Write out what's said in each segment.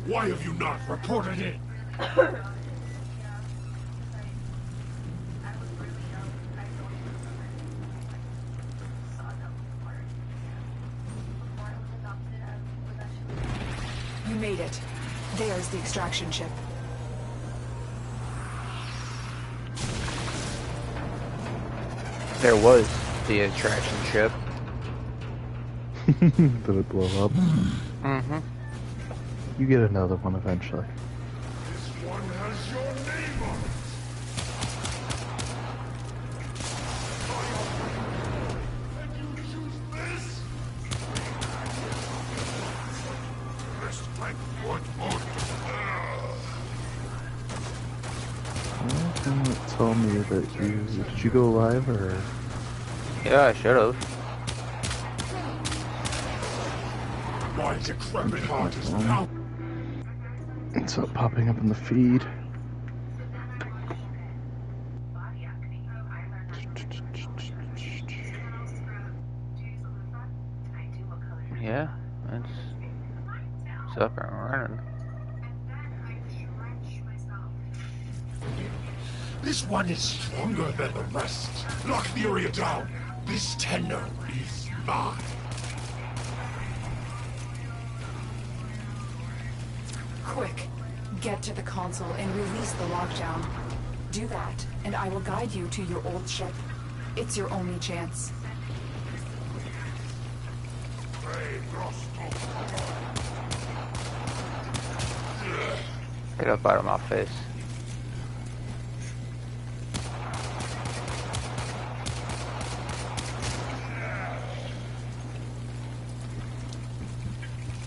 Why have you not reported it? You made it. There's the extraction ship. There was the extraction ship. Did it blow up? Mm-hmm. You get another one eventually. This one has your name on it. And you choose this? This type would Tell me that did you go live or? Yeah, I should have. My decrepit heart is now. It's up popping up in the feed. Yeah, it's up and running. This one is stronger than the rest. Lock the area down. This tenno is mine. Quick, get to the console and release the lockdown. Do that, and I will guide you to your old ship. It's your only chance. Get up out of my face.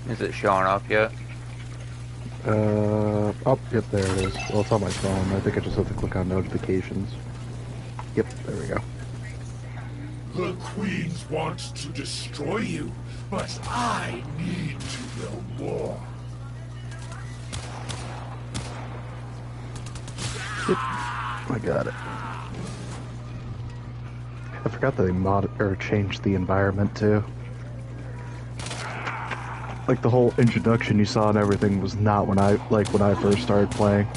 Is it showing up yet? Oh, yep, there it is. Well, it's on my phone. I think I just have to click on notifications. Yep, there we go. The queens want to destroy you, but I need to know more. Yep, I got it. I forgot that they changed the environment too. Like the whole introduction you saw and everything was not when I first started playing.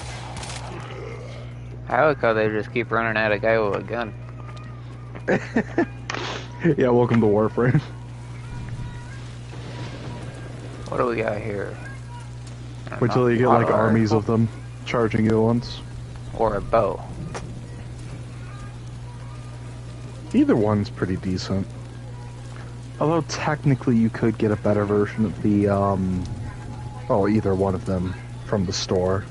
I like how they just keep running at a guy with a gun. Yeah, welcome to Warframe. What do we got here? Wait till you get like armies of them charging you at once. Or a bow. Either one's pretty decent. Although technically you could get a better version of the, well, either one of them from the store.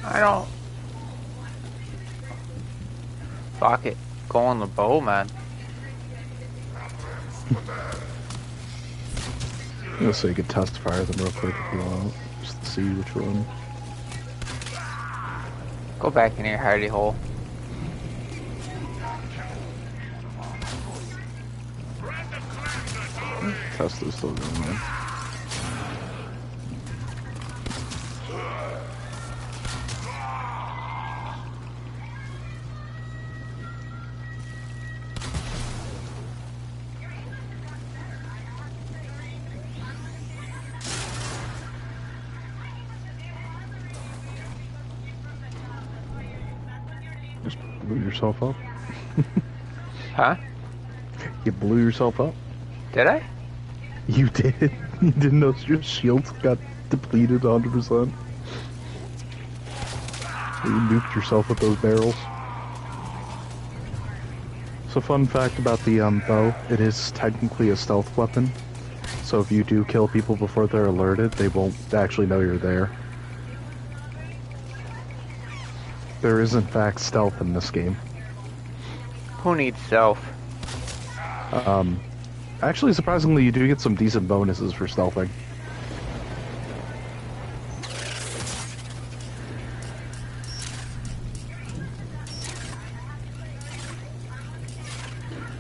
I don't... Fuck it. Go on the bow, man. So you could test fire them real quick if you want, just to see which one. Go back in your hidey hole. Test is still going on. Just blew yourself up. Huh? You blew yourself up? Did I? You did. You didn't know your shields got depleted 100%. You nuked yourself with those barrels. So fun fact about the bow, it is technically a stealth weapon. So if you do kill people before they're alerted, they won't actually know you're there. There is in fact stealth in this game. Who needs stealth? Actually, surprisingly, you do get some decent bonuses for stealthing.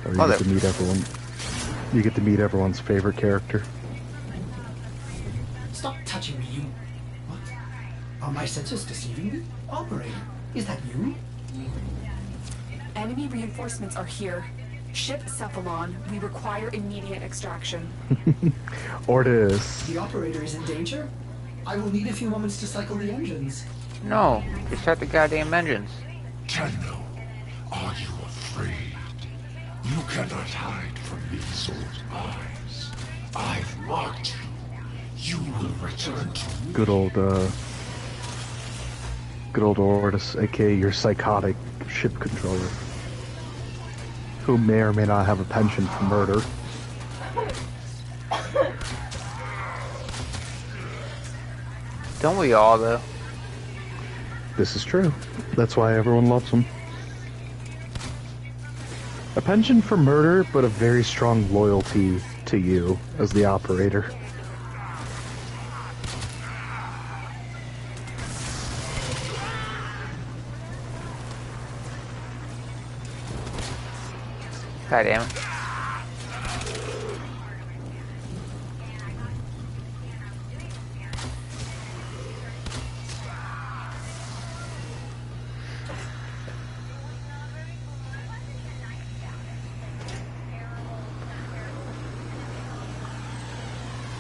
Or you get to meet everyone. You get to meet everyone's favorite character. Stop touching me, you... What? Are my senses deceiving me? Operator, is that you? Enemy reinforcements are here. Ship Cephalon, we require immediate extraction. Ordis. The operator is in danger? I will need a few moments to cycle the engines. No, restart the goddamn engines. Tenno, are you afraid? You cannot hide from these old eyes. I've marked you. You will return to me. Good old Ordis, aka your psychotic ship controller, who may or may not have a penchant for murder. Don't we all, though? This is true. That's why everyone loves him. A penchant for murder, but a very strong loyalty to you as the operator. God damn it.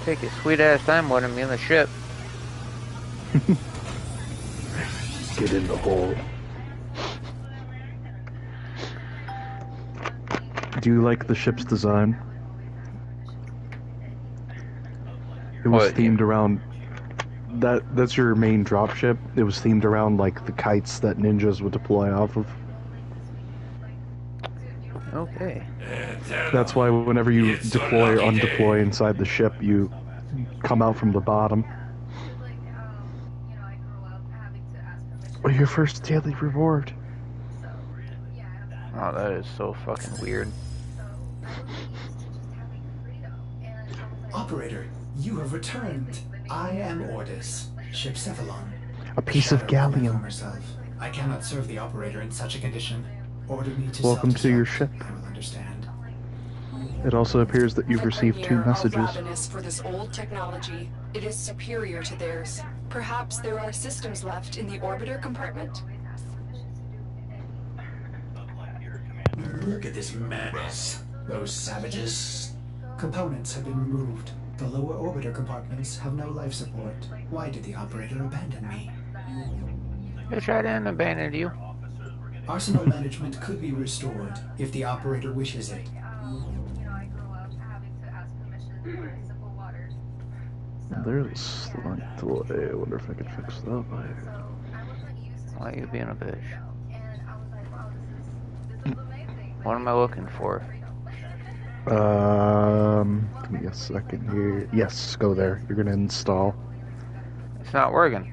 Take your sweet ass time letting me in the ship. Get in the hole. Do you like the ship's design? It was What? themed around that's your main dropship. It was themed around like the kites that ninjas would deploy off of. Okay. That's why whenever you deploy or undeploy inside the ship, you come out from the bottom. Well, your first daily reward. Oh, that is so fucking weird. Operator, you have returned. I am Ordis, Ship Cephalon. A piece of Shadow my gallium. former self. I cannot serve the operator in such a condition. Order me to Welcome to your self-destruct. ship. I will understand. It also appears that you've received 2 messages. Ravenous for this old technology. It is superior to theirs. Perhaps there are systems left in the orbiter compartment. Look at this madness. Those savages. Components have been removed. The lower orbiter compartments have no life support. Why did the operator abandon me? Bitch, I didn't abandon you. Arsenal management could be restored if the operator wishes it. There's a slight delay. I wonder if I can fix that. Why are you being a bitch? What am I looking for? Give me a second here. Yes, go there. You're gonna install. It's not working.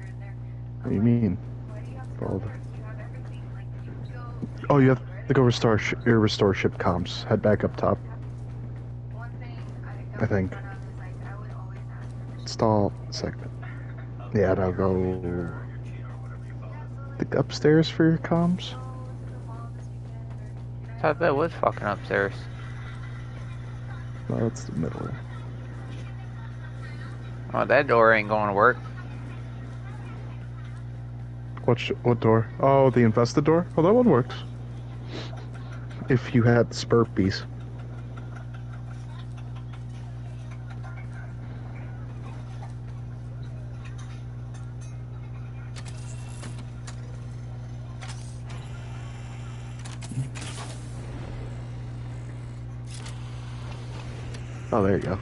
What do you mean? Oh, you have to go restore ship comms. Head back up top. I think. Install segment. Yeah, now go. Think upstairs for your comms. I thought that was fucking upstairs. No, that's the middle. Oh, that door ain't going to work. What door? Oh, the infested door? Oh, that one works. If you had the spurt piece. Oh, there you go.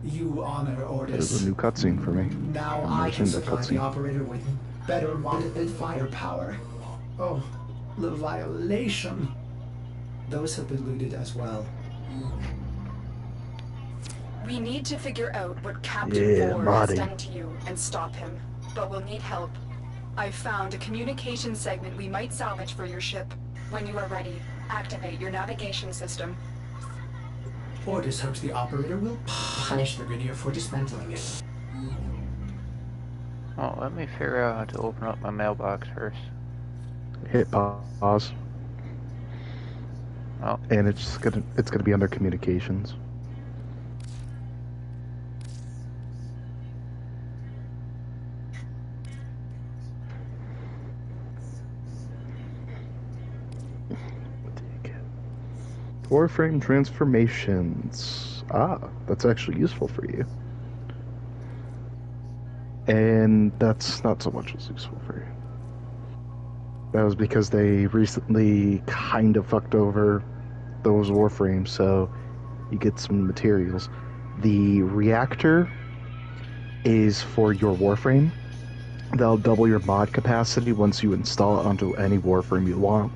You honor Ordis. There's a new cutscene for me. Now I've I never can seen that supply the cutscene. operator with better modded firepower. Oh, the violation. Those have been looted as well. We need to figure out what Captain Yeah, Bohr has modding. done to you and stop him. But we'll need help. I've found a communication segment we might salvage for your ship. When you are ready, activate your navigation system. Ordis hopes the operator will punish the Grineer for dismantling it. Oh, let me figure out how to open up my mailbox first. Hit pause. Oh, And it's gonna be under communications. Warframe transformations. Ah, that's actually useful for you. And that's not so much as useful for you. That was because they recently kind of fucked over those Warframes, so you get some materials. The reactor is for your Warframe. That'll double your mod capacity once you install it onto any Warframe you want.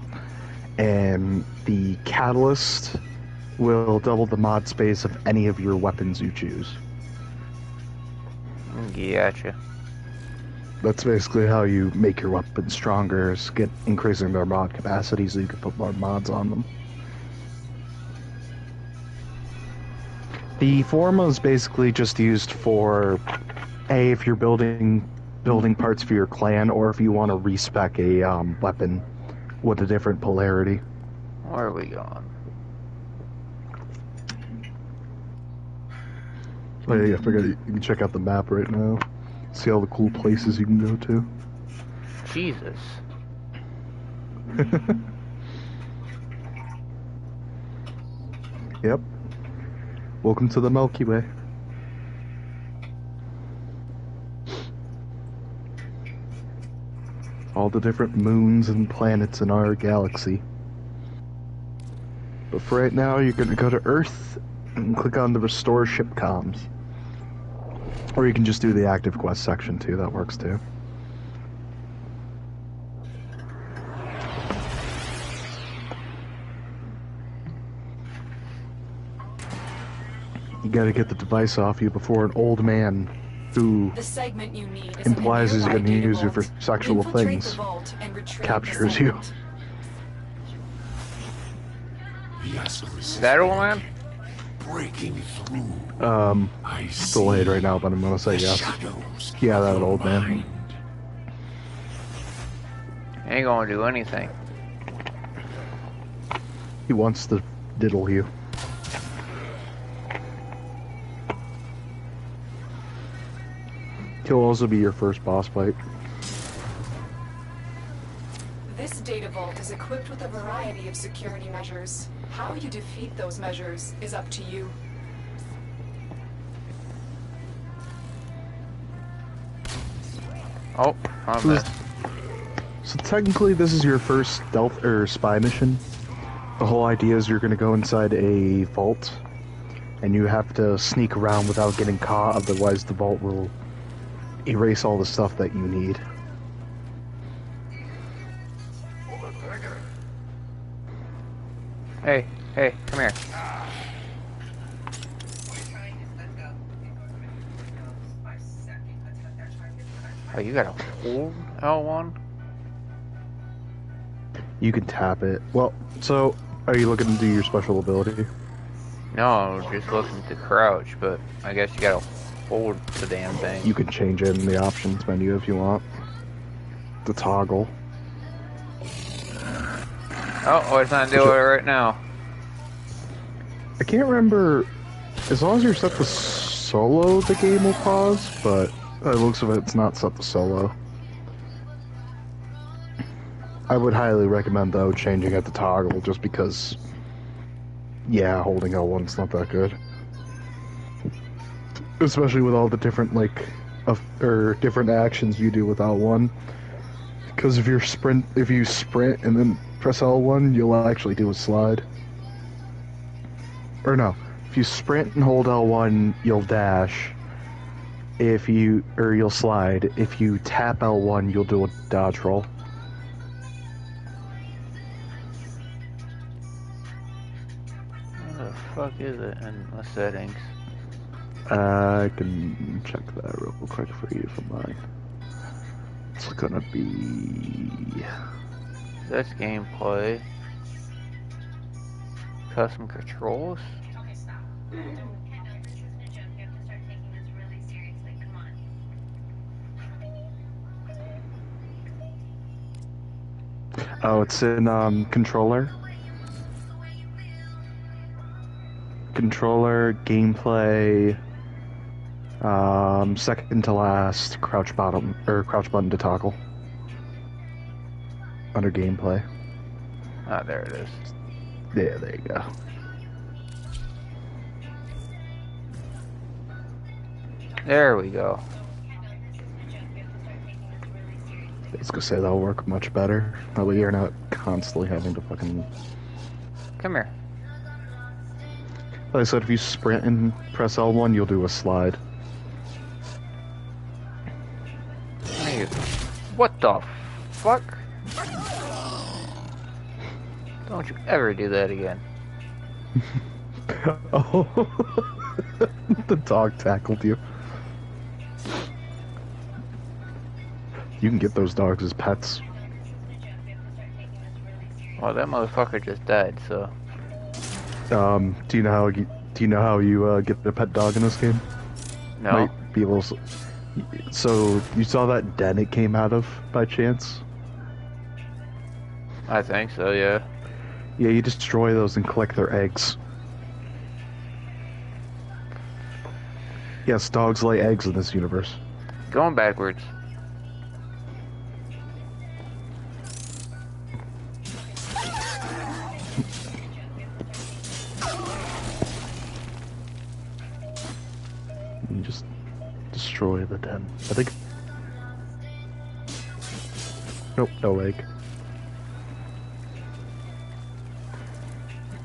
And the catalyst will double the mod space of any of your weapons you choose. Gotcha. That's basically how you make your weapons stronger, is get increasing their mod capacity so you can put more mods on them. The Forma is basically just used for, A, if you're building parts for your clan, or if you want to respec a weapon with a different polarity. Where are we going? Oh yeah, I forgot you can check out the map right now. See all the cool places you can go to. Jesus. Yep. Welcome to the Milky Way. All the different moons and planets in our galaxy. But for right now, you're going to go to Earth and click on the Restore Ship Comms. Or you can just do the active quest section too, that works too. You gotta get the device off you before an old man who The segment you need is implies he's going gonna use you for sexual things captures you. Is that old man? Breaking through. It's delayed right now, but I'm gonna say yes. Yeah, that old man. Ain't gonna do anything. He wants to diddle you. He'll also be your first boss fight. This data vault is equipped with a variety of security measures. How you defeat those measures is up to you. Oh, found this. So technically this is your first stealth or spy mission. The whole idea is you're gonna go inside a vault and you have to sneak around without getting caught, otherwise the vault will erase all the stuff that you need. Hey, come here. Oh, you gotta hold L1? You can tap it. Well, so, are you looking to do your special ability? No, I was just looking to crouch, but I guess you gotta hold the damn thing. You can change it in the options menu if you want. The toggle. Oh, it's not doing it right now. I can't remember. As long as you're set to solo, the game will pause, but by the looks of it, it's not set to solo. I would highly recommend, though, changing it to toggle, just because, yeah, holding L1's not that good. Especially with all the different, different actions you do with L1. Because if you sprint and then press L1, you'll actually do a slide. Or no, if you sprint and hold L1, you'll dash. You'll slide. If you tap L1, you'll do a dodge roll. Where the fuck is it in the settings? I can check that real quick for you from mine. It's gonna be... That's gameplay. Custom controls? Okay, stop. Kendall, you're truth and a joke. You have to start taking this really seriously. Come on. Oh, it's in controller. Controller, gameplay, second to last, crouch button to toggle. Under gameplay. Ah, there it is. Yeah, there you go. There we go. I was gonna say that'll work much better. That way you're not constantly having to fucking. Come here. Like I said, if you sprint and press L1, you'll do a slide. Hey, what the fuck? Don't you ever do that again. Oh, the dog tackled you. You can get those dogs as pets. Well, that motherfucker just died, so. Do you know how you get the pet dog in this game? No. Might be able to, so you saw that den it came out of by chance? I think so, yeah. Yeah, you destroy those and collect their eggs. Yes, dogs lay eggs in this universe. Going backwards. You just destroy the den. I think. Nope, no egg.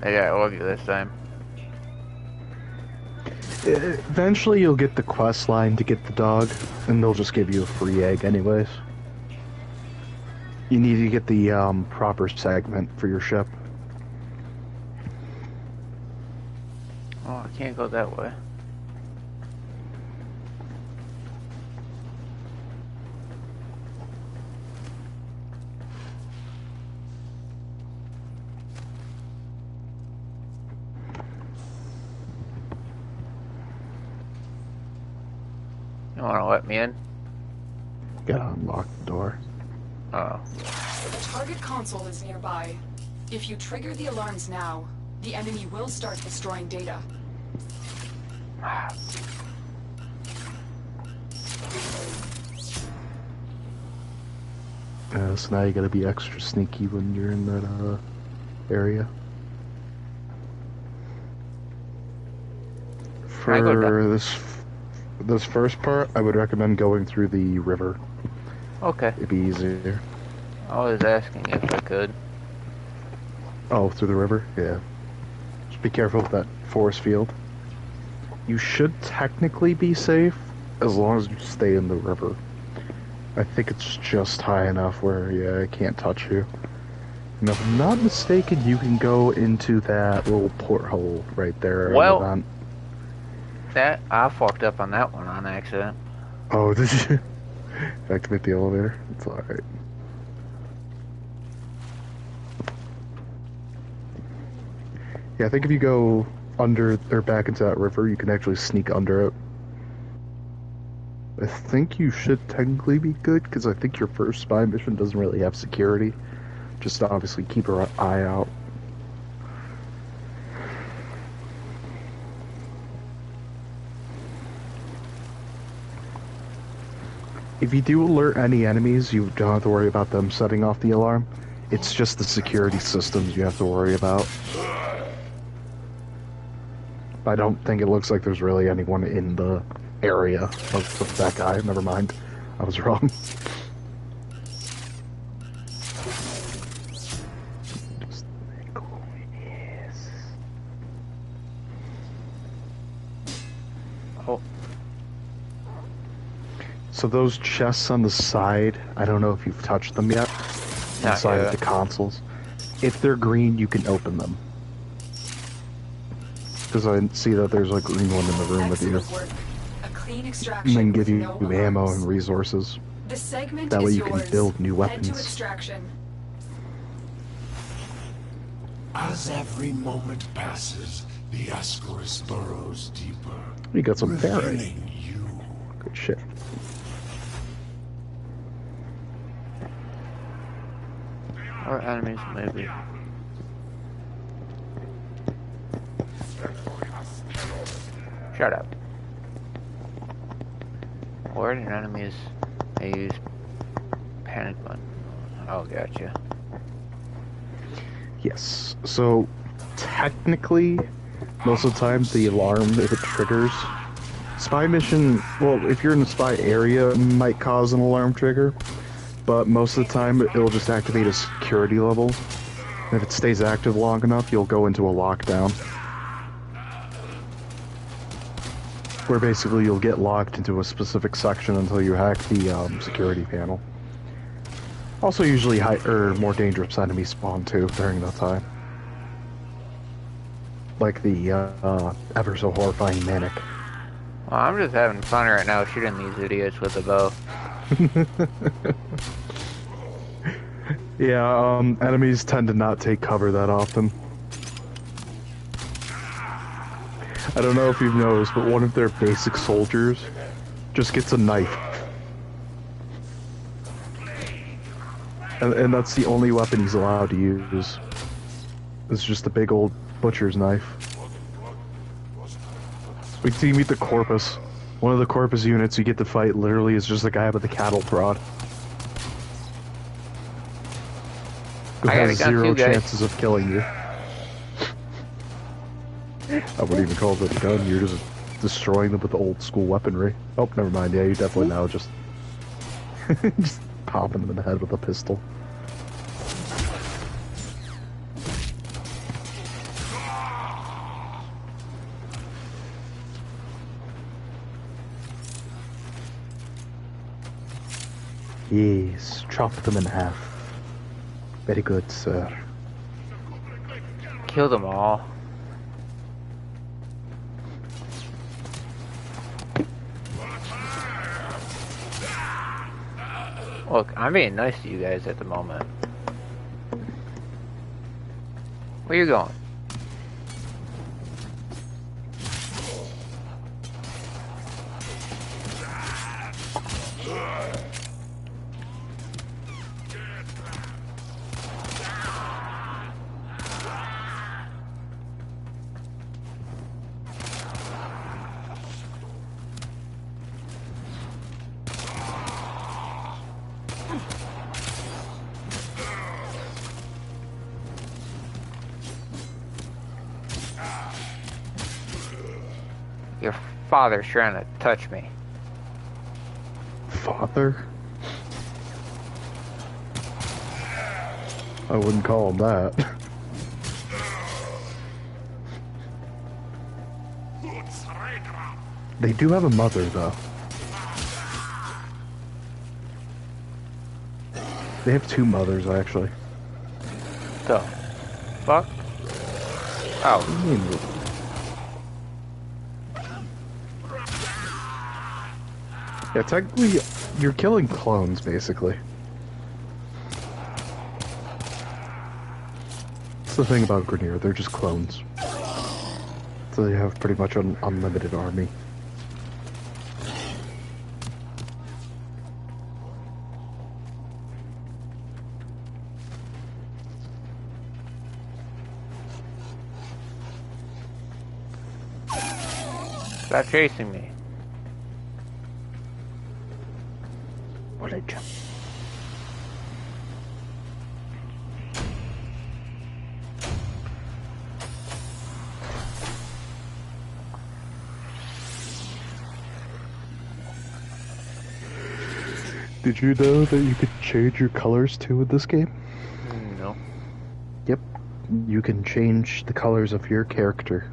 I got lucky this time. Eventually you'll get the quest line to get the dog, and they'll just give you a free egg anyways. You need to get the proper segment for your ship. Oh, I can't go that way. You wanna let me in? Gotta unlock the door. Oh. The target console is nearby. If you trigger the alarms now, the enemy will start destroying data. So now you gotta be extra sneaky when you're in that area. I go For this first part, I would recommend going through the river. Okay. It'd be easier. I was asking if I could. Oh, through the river? Yeah. Just be careful with that force field. You should technically be safe as long as you stay in the river. I think it's just high enough where, yeah, it can't touch you. And if I'm not mistaken, you can go into that little porthole right there. Well, I fucked up on that one on accident. Oh, did you? Activate the elevator? It's alright. Yeah, I think if you go under or back into that river, you can actually sneak under it. I think you should technically be good, because I think your first spy mission doesn't really have security. Just obviously keep your eye out. If you do alert any enemies, you don't have to worry about them setting off the alarm. It's just the security systems you have to worry about. I don't think it looks like there's really anyone in the area of that guy. Never mind. I was wrong. Oh. So those chests on the side, I don't know if you've touched them yet. Not Inside yet. of the consoles. If they're green, you can open them. Because I see that there's a green one in the room with you. Excellent work. A clean And extraction then give with you no ammo alarms. and resources. The segment That way is you can yours. build new Head to weapons. extraction. As every moment passes, the Ascaris burrows deeper, You got some ferret. revealing you. Good shit. Or enemies, maybe. Shut up. Where did enemies I use panic button? Oh, gotcha. Yes. So, technically, most of the time the alarm, if it triggers, Spy mission, well, if you're in the spy area, it might cause an alarm trigger, but most of the time it'll just activate a security level. And if it stays active long enough, you'll go into a lockdown. Where basically you'll get locked into a specific section until you hack the security panel. Also usually more dangerous enemies spawn too during that time. Like the ever so horrifying Manic. Well, I'm just having fun right now shooting these idiots with a bow. Yeah, enemies tend to not take cover that often. I don't know if you've noticed, but one of their basic soldiers just gets a knife. And that's the only weapon he's allowed to use. It's just a big old butcher's knife. Wait till you meet the Corpus. One of the Corpus units you get to fight literally is just a guy with a cattle prod. Who has zero chances of killing you. I wouldn't even call it a gun, you're just destroying them with the old school weaponry. Oh, never mind, yeah, you definitely now just... just popping them in the head with a pistol. Yes, chop them in half. Very good, sir. Kill them all. Look, I'm being nice to you guys at the moment. Where you going? Your father's trying to touch me. Father? I wouldn't call him that. They do have a mother, though. They have two mothers, actually. So, fuck? Oh. What do you mean? Yeah, technically, you're killing clones, basically. That's the thing about Grenier, they're just clones. So they have pretty much an unlimited army. Stop chasing me. What a jump. Did you know that you could change your colors too in this game? No. Yep. You can change the colors of your character.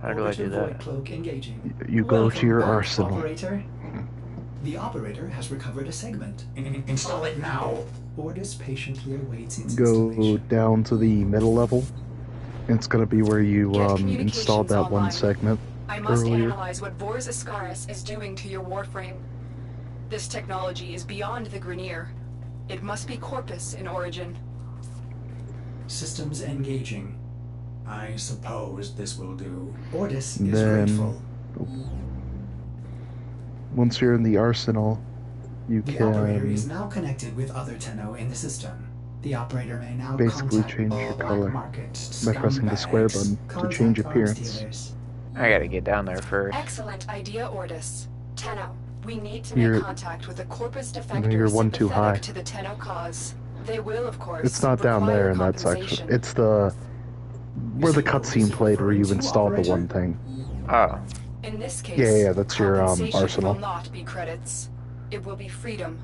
How do I do that? Cloak engaging. You go to your Welcome back, arsenal. Operator. The operator has recovered a segment. Install it now. Ordis patiently awaits its Go installation. down to the middle level. It's gonna be where you Get installed that communications one online. segment I must earlier. analyze what Vors Ascaris is doing to your Warframe. This technology is beyond the Grenier. It must be Corpus in origin. Systems engaging. I suppose this will do. Ordis is Then- grateful. Once you're in the arsenal, you The operator is can now connected with other Tenno in the system. The operator may now basically contact change your black color market by pressing the square scumbags, button to change contact arms appearance. dealers. I gotta get down there first. Excellent idea, Ordis. Tenno, we need to You're- make contact with the Corpus defectors you're one too high. sympathetic to the Tenno cause. They will, of course, It's not down require there in that section. compensation. It's the where the cutscene played where you referring to, installed the operator? one thing. Oh, In this case, Yeah, that's your compensation arsenal. will not be credits. It will be freedom.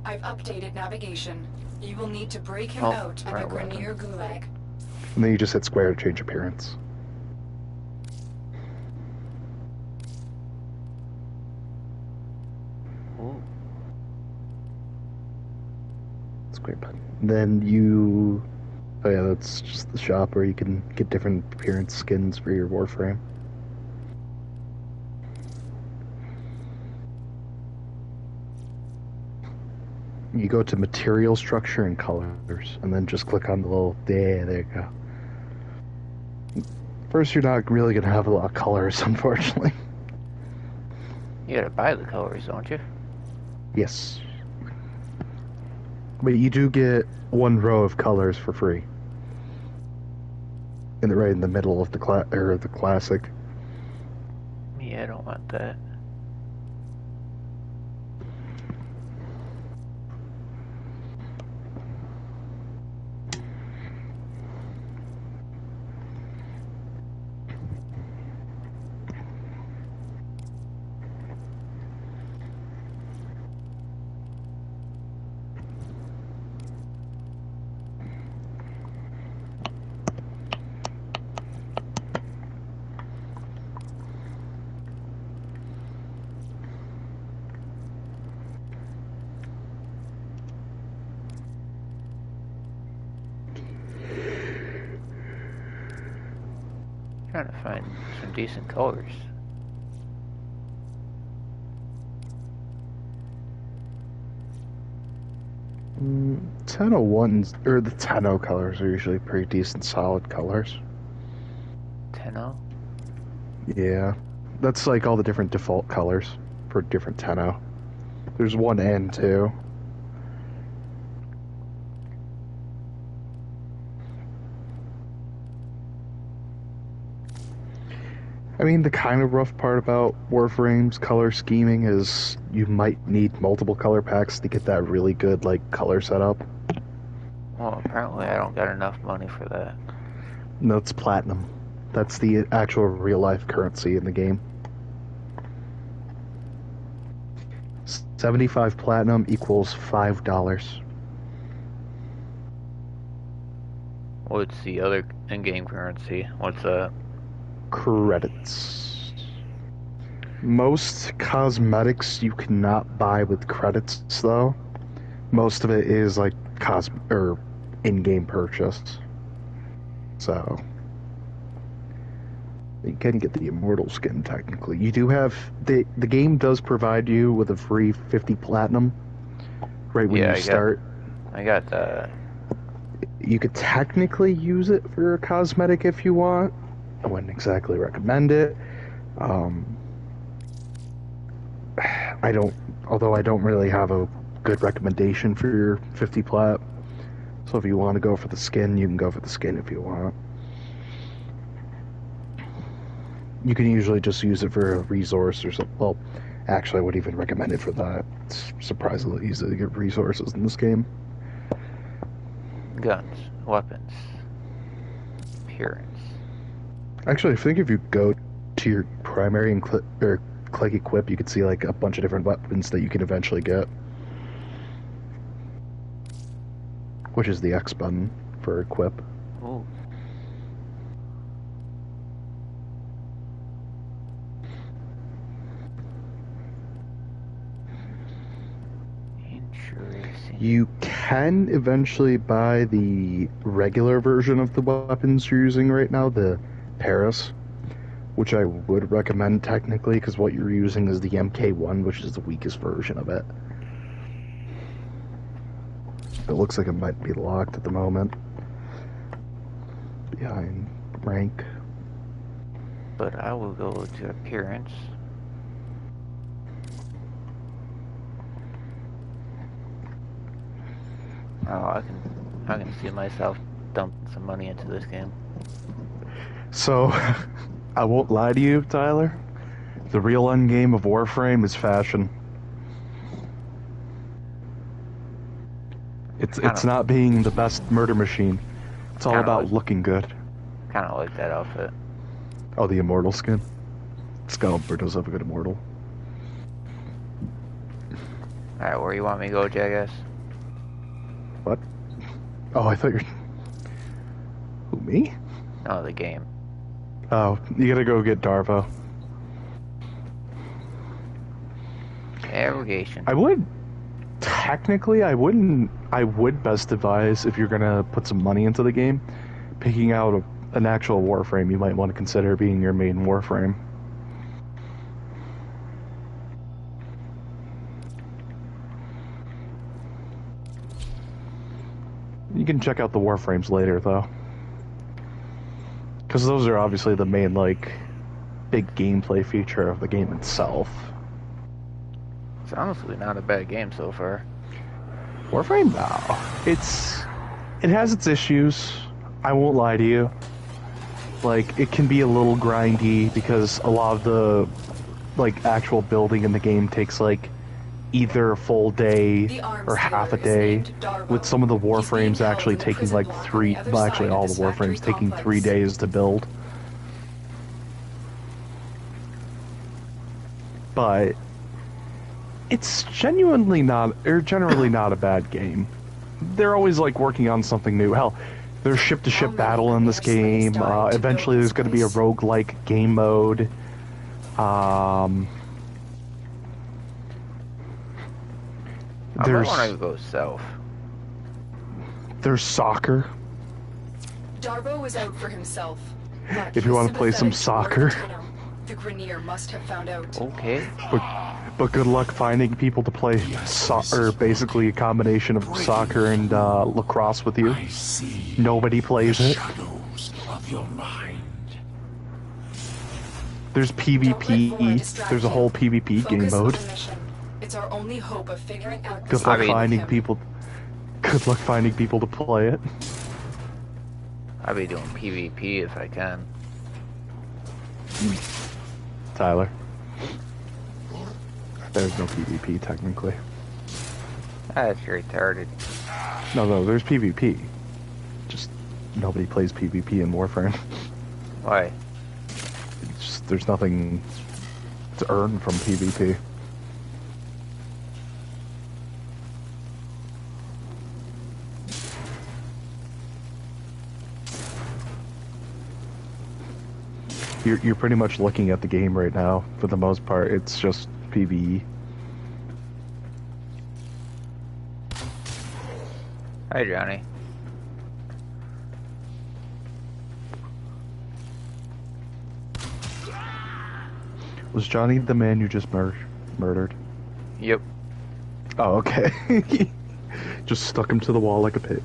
I've updated navigation. You will need to break him Oh, out at right the Grenier weapon. Gulag. And then you just hit square to change appearance. Ooh. Square button. Then you... Oh yeah, that's just the shop where you can get different appearance skins for your Warframe. You go to material structure and colors, and then just click on the little... There you go. First, you're not really going to have a lot of colors, unfortunately. You gotta buy the colors, don't you? Yes. But you do get one row of colors for free. Right in the middle of the classic. Yeah, I don't want that. Trying to find some decent colors. Mm, 1001s, or the 10 colors are usually pretty decent, solid colors. 10-0? Yeah. That's like all the different default colors for different 10. There's 1 and 2. I mean, the kind of rough part about Warframe's color scheming is you might need multiple color packs to get that really good, like, color setup. Well, apparently I don't got enough money for that. No, it's platinum. That's the actual real-life currency in the game. 75 platinum equals $5. What's the other in-game currency? What's that? Credits. Most cosmetics you cannot buy with credits, though. Most of it is like in-game purchase. So you can get the immortal skin technically. You do have the game does provide you with a free 50 platinum right when you start. I got that. You could technically use it for a cosmetic if you want. I wouldn't exactly recommend it. Although I don't really have a good recommendation for your 50 plat. So if you want to go for the skin, you can go for the skin if you want. You can usually just use it for a resource or something. Well, actually, I wouldn't even recommend it for that. It's surprisingly easy to get resources in this game. Guns, weapons, appearance. Actually, I think if you go to your primary and click equip, you can see like a bunch of different weapons that you can eventually get. Which is the X button for equip. Ooh. Interesting. You can eventually buy the regular version of the weapons you're using right now, the Paris, which I would recommend technically because what you're using is the MK1, which is the weakest version of it. It looks like it might be locked at the moment. Behind rank. But I will go to appearance. Oh, I can see myself dumping some money into this game. So, I won't lie to you, Tyler. The real end game of Warframe is fashion. It's not being the best murder machine. It's all about looking good. Kind of like that outfit. Oh, the immortal skin? Excalibur does have a good immortal. Alright, where you want me to go, Jackass? What? Oh, I thought you're... Who, me? No, the game. Oh, you gotta go get Darvo. Abrogation. I would... Technically, I wouldn't... I would best advise, if you're gonna put some money into the game, picking out an actual Warframe you might want to consider being your main Warframe. You can check out the Warframes later, though. Because those are obviously the main, like, big gameplay feature of the game itself. It's honestly not a bad game so far. Warframe? No. It has its issues. I won't lie to you. Like, it can be a little grindy because a lot of the, like, actual building in the game takes, like, either a full day or half a day, with some of the Warframes actually taking like all the Warframes taking 3 days to build. But it's generally not a bad game. They're always like working on something new. Hell, there's ship-to-ship battle in this game. Eventually there's going to be a roguelike game mode. I might want to go south. There's soccer. Darvo was out for himself. If you want to play some soccer. The Grenier must have found out. Okay. But good luck finding people to play or basically a combination of soccer and lacrosse with you. Nobody plays it. Shadows of your mind. There's PvP. There's a whole PvP game mode. It's our only hope of figuring out. Good luck finding people. Good luck finding people to play it. I'll be doing PvP if I can. Tyler. There's no PvP technically. That's retarded. No, there's PvP. Just nobody plays PvP in Warframe. Why? There's nothing to earn from PvP. You're pretty much looking at the game right now. For the most part, it's just PvE. Hi, Johnny. Was Johnny the man you just murdered? Yep. Oh, okay. Just stuck him to the wall like a pig.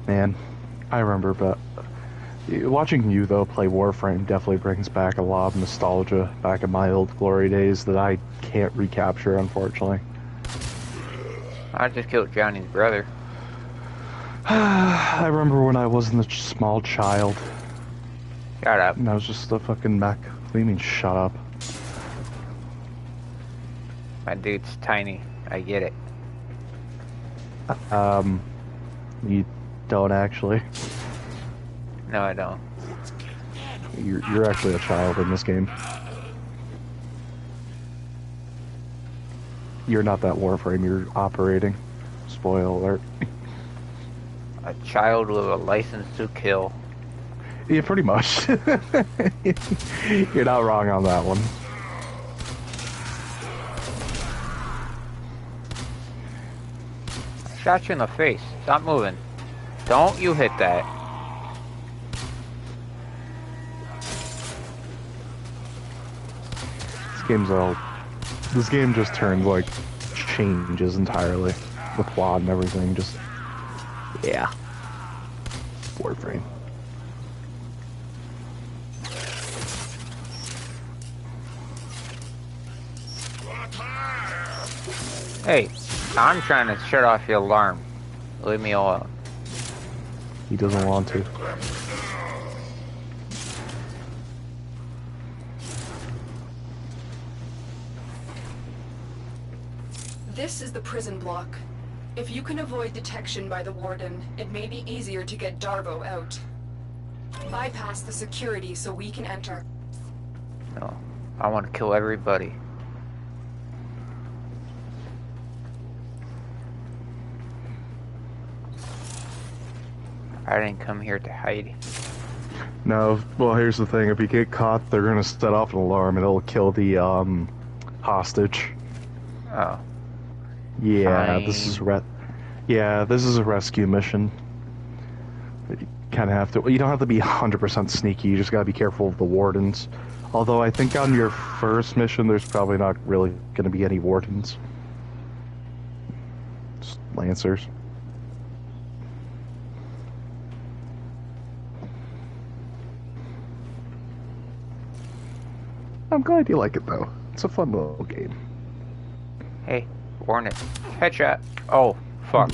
Man, I remember, but watching you, though, play Warframe definitely brings back a lot of nostalgia back in my old glory days that I can't recapture, unfortunately. I just killed Johnny's brother. I remember when I wasn't a small child. Shut up. And I was just a fucking mech. What do you mean, shut up? My dude's tiny. I get it. You don't actually. No, I don't. You're actually a child in this game. You're not that Warframe, you're operating. Spoiler alert. A child with a license to kill. Yeah, pretty much. You're not wrong on that one. I shot you in the face. Stop moving. Don't you hit that. This game just turns, like, changes entirely. The plot and everything, just... Yeah. Warframe. Hey, I'm trying to shut off your alarm. Leave me alone. He doesn't want to. This is the prison block. If you can avoid detection by the warden, it may be easier to get Darvo out. Bypass the security so we can enter. No, I want to kill everybody. I didn't come here to hide. No, well, here's the thing. If you get caught, they're gonna set off an alarm and it'll kill the, hostage. Oh. Yeah, this is this is a rescue mission. You kind of have to. You don't have to be 100% sneaky. You just gotta be careful of the wardens. Although I think on your first mission, there's probably not really gonna be any wardens. Just lancers. I'm glad you like it though. It's a fun little game. Hey, warn it. Headshot. Oh, fuck.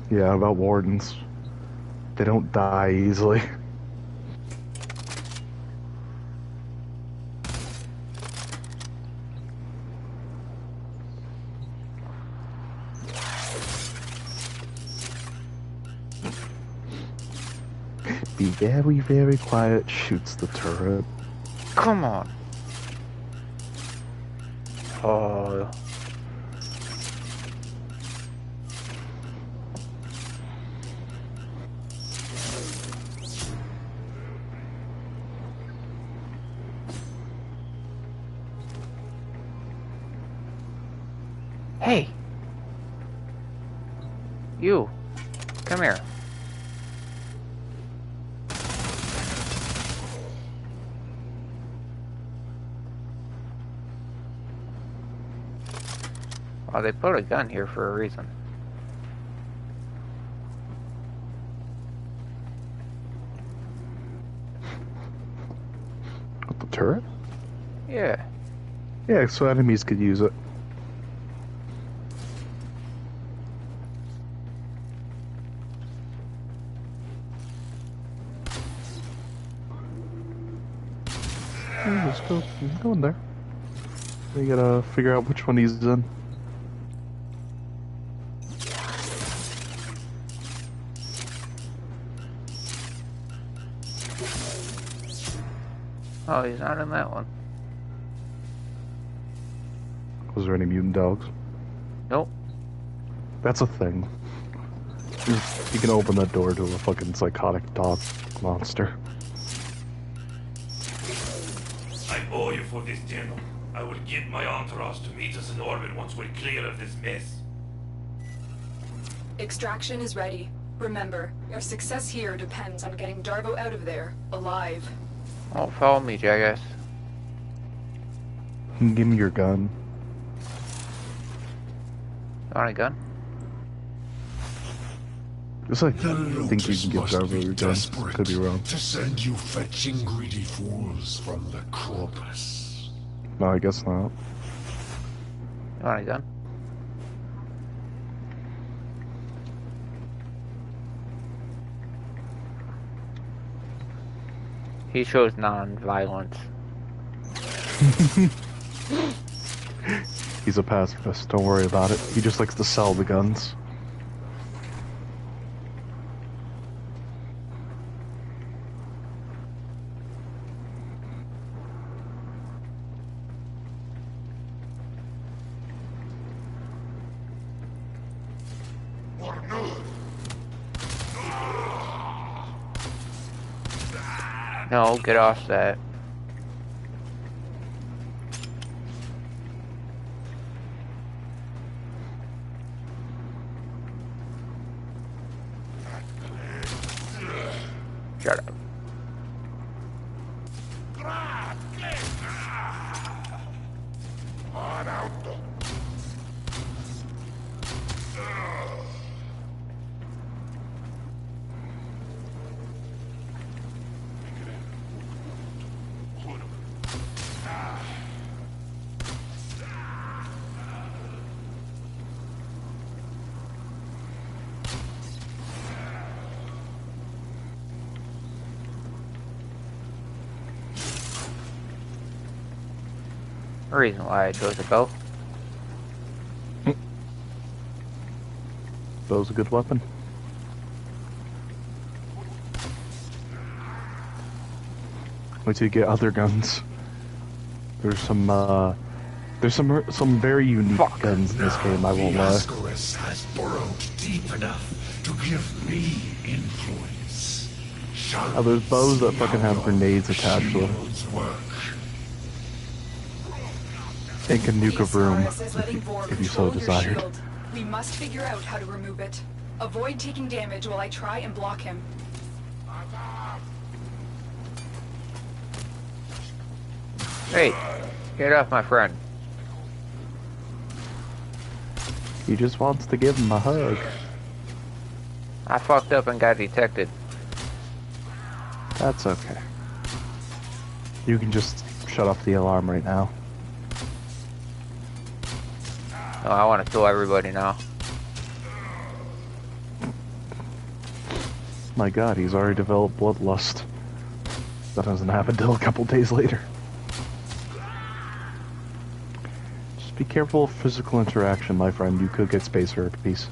Yeah, about wardens. They don't die easily. Be very, very quiet, shoots the turret. Come on. Oh. Hey. You. Come here. Oh, they put a gun here for a reason. What, the turret? Yeah. Yeah, so enemies could use it. Yeah, let's go in there. We gotta figure out which one he's in. Oh, he's not in that one. Was there any mutant dogs? Nope. That's a thing. You can open that door to a fucking psychotic dog monster. I owe you for this, General. I will get my entourage to meet us in orbit once we're clear of this mess. Extraction is ready. Remember, your success here depends on getting Darvo out of there, alive. Oh, follow me, jackass. Give me your gun. You want a gun? Just like, The I think you Lotus can give must Darvo be your gun. desperate Could be wrong. to send you fetching greedy fools from the Corpus. No, I guess not. You want a gun? He shows non-violence. He's a pacifist, don't worry about it. He just likes to sell the guns. No, get off that. Shut up. Reason why I chose to go. Bow's a good weapon. Wait till you get other guns. There's some very unique guns in this game, I won't lie. Ascaris has burrowed deep enough to give me influence. Oh, there's bows that fucking have grenades attached to them. And can nuke a room if you so desired. We must figure out how to remove it. Avoid taking damage while I try and block him. Hey, get off my friend. He just wants to give him a hug. I fucked up and got detected. That's okay. You can just shut off the alarm right now. Oh, I want to kill everybody now. My god, he's already developed bloodlust. That doesn't happen until a couple days later. Just be careful of physical interaction, my friend. You could get space herpes.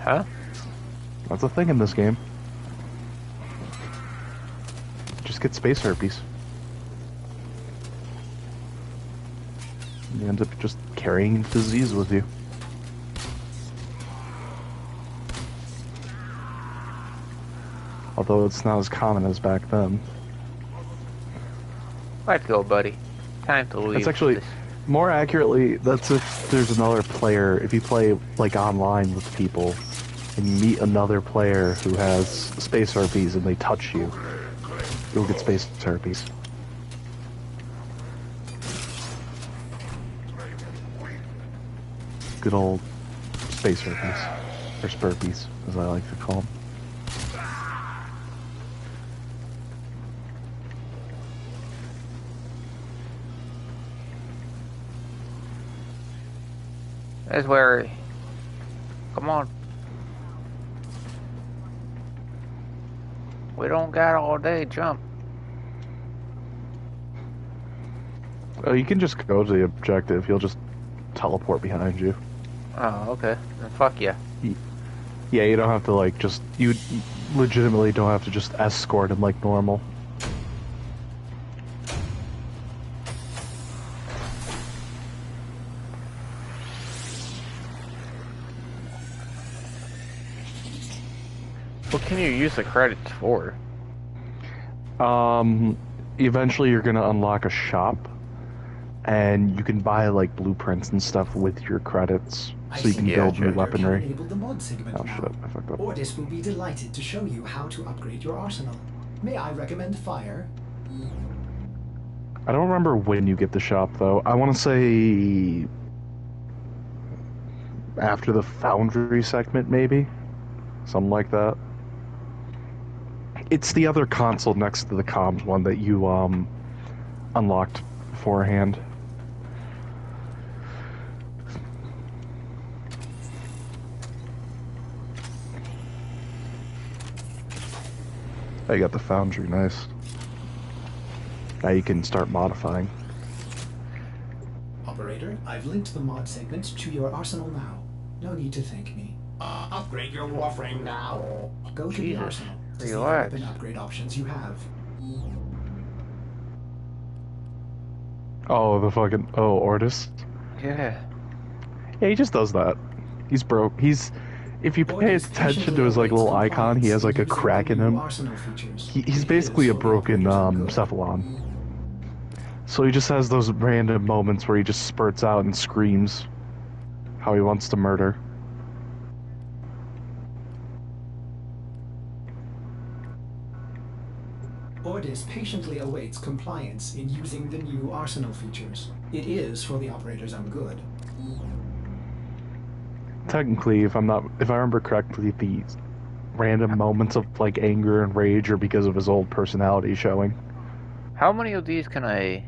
Huh? That's a thing in this game. Just get space herpes. You end up just carrying disease with you. Although it's not as common as back then. Let's go, buddy. Time to leave. It's actually, more accurately, that's if there's another player, if you play, like, online with people, and you meet another player who has space herpes and they touch you, you'll get space herpes. Good old space herpes. Or spurpies, as I like to call them. That's where... Come on. We don't got all day, jump. Oh, you can just go to the objective. He'll just teleport behind you. Oh, okay. Then fuck yeah. Yeah, you don't have to, like, just... You legitimately don't have to just escort him like normal. What can you use the credits for? Eventually you're gonna unlock a shop, and you can buy, like, blueprints and stuff with your credits, so you can build new weaponry. Enable the mod segment Oh now. shit, I fucked up. Ordis will be delighted to show you how to upgrade your arsenal. May I recommend fire? I don't remember when you get the shop, though. I want to say... after the Foundry segment, maybe? Something like that. It's the other console next to the comms one that you, unlocked beforehand. I got the Foundry, nice. Now you can start modifying. Operator, I've linked the mod segment to your arsenal now. No need to thank me. Upgrade your Warframe now. Go to the Jesus, arsenal to see what relax. weapon upgrade options you have. Oh, the fucking... Oh, Ordis? Yeah. Yeah, he just does that. He's broke. He's... If you pay attention to his, like, little icon, he has, like, a crack in him. He's basically a broken, cephalon. So he just has those random moments where he just spurts out and screams how he wants to murder. Ordis patiently awaits compliance in using the new arsenal features. It is for the operator's own good. Technically, if I remember correctly, the random moments of, like, anger and rage are because of his old personality showing. How many of these can I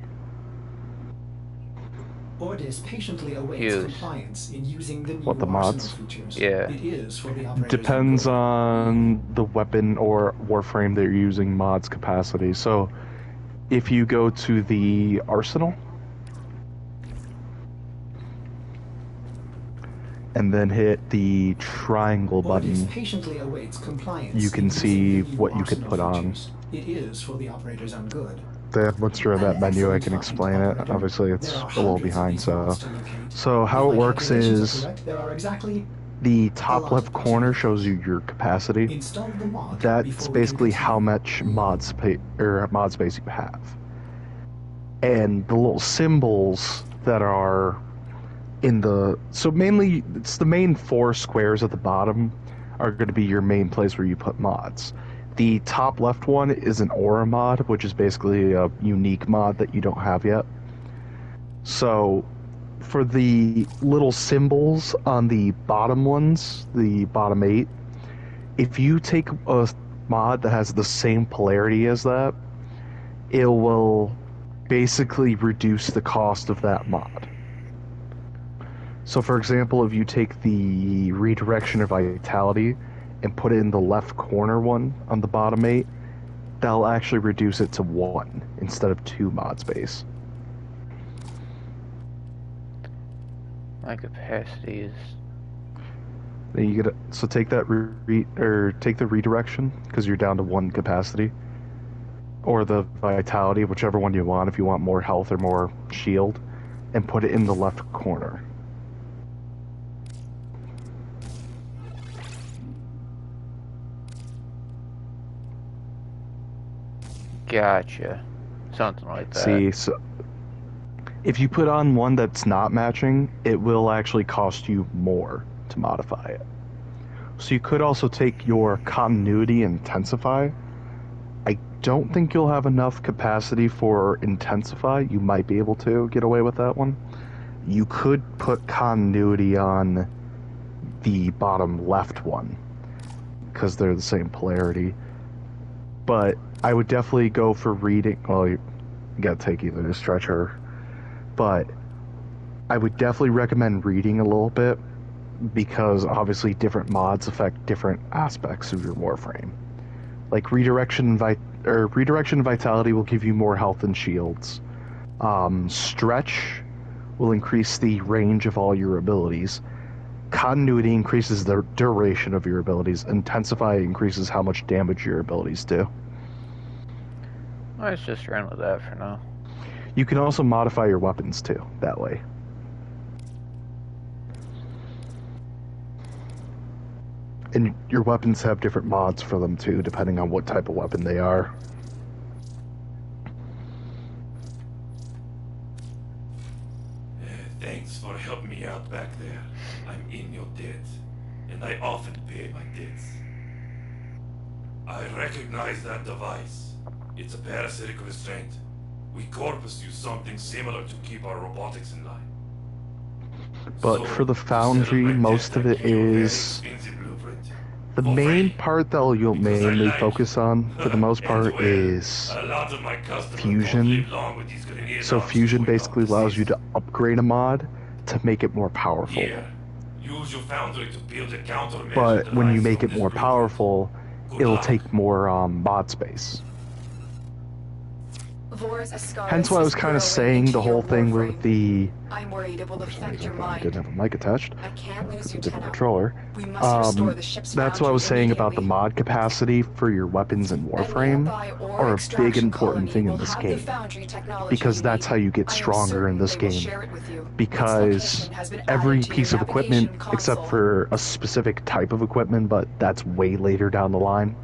Ordis patiently awaits use? compliance in using the new What, the mods? arsenal features. Yeah. It is for the operator's Depends own good. on the weapon or Warframe that you're using mod's capacity. So, if you go to the arsenal, and then hit the triangle Ordis button, patiently awaits compliance. you can in see using the new what you could arsenal put on. features. It is for the operator's own good. Then once you're in that An menu, I excellent can find, explain it. operator. Obviously, it's There are a little hundreds of behind, these so... vaults to locate. So how If it my works calculations are is, correct, there are exactly the a top lot left of corner possibilities. shows you your capacity. Install the mod That's before we can basically how continue. much mod space you have. And the little symbols that are in the... So mainly, it's the main 4 squares at the bottom are going to be your main place where you put mods. The top left one is an aura mod, which is basically a unique mod that you don't have yet. So, for the little symbols on the bottom ones, the bottom 8, if you take a mod that has the same polarity as that, it will basically reduce the cost of that mod. So for example, if you take the redirection of vitality and put it in the left corner one on the bottom 8, that'll actually reduce it to 1 instead of 2 mod space. My capacity is... Then you get so take that take the redirection because you're down to 1 capacity, or the vitality, whichever one you want. If you want more health or more shield, and put it in the left corner. Gotcha. Something like that. See, so if you put on one that's not matching, it will actually cost you more to modify it. So you could also take your continuity and intensify. I don't think you'll have enough capacity for intensify. You might be able to get away with that one. You could put continuity on the bottom left one because they're the same polarity. But I would definitely go for reading. Well, you gotta take either the stretcher, but I would definitely recommend reading a little bit because obviously different mods affect different aspects of your Warframe. Like redirection and vitality will give you more health and shields. Stretch will increase the range of all your abilities. Continuity increases the duration of your abilities. Intensify increases how much damage your abilities do. Let's just run with that for now. You can also modify your weapons too, that way. And your weapons have different mods for them too, depending on what type of weapon they are. Thanks for helping me out back there. I'm in your debt, and I often pay my debts. I recognize that device. It's a parasitic restraint. We Corpus use something similar to keep our robotics in line. But So, for the to settle foundry, my most debt, of I it give you a very is... expensive blueprint. The For main free. part that you'll Because I mainly like focus on, for the most And part, well, is a lot of my customers fusion. don't live long with these grenade So launchers fusion going up basically the allows you seas. to upgrade a mod to make it more powerful. Here, use your foundry to build a countermeasure But when you device make from it this more blueprint. powerful, Good it'll luck. take more mod space. Hence why I was kind of saying the whole thing with the... I'm worried it will For some affect reason, your I mind. didn't have a mic attached. I can't lose It's a you, different Tenno. controller. We must restore the ship's That's what I was foundry saying about the immediately. mod capacity for your weapons in A Warframe nearby ore are a big extraction important colony thing in will this have the game. foundry technology Because you that's need. how you get I am stronger in certain this they will game. share it with you. Its Because location has been every added to your piece of equipment, navigation except console. for a specific type of equipment, but that's way later down the line,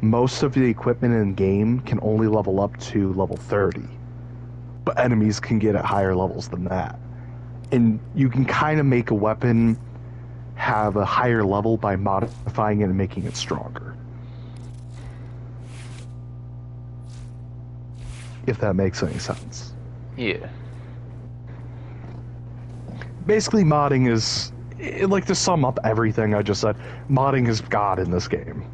most of the equipment in game can only level up to level 30. But enemies can get at higher levels than that. And you can kind of make a weapon have a higher level by modifying it and making it stronger. If that makes any sense. Yeah. Basically, modding is, like, to sum up everything I just said, modding is God in this game.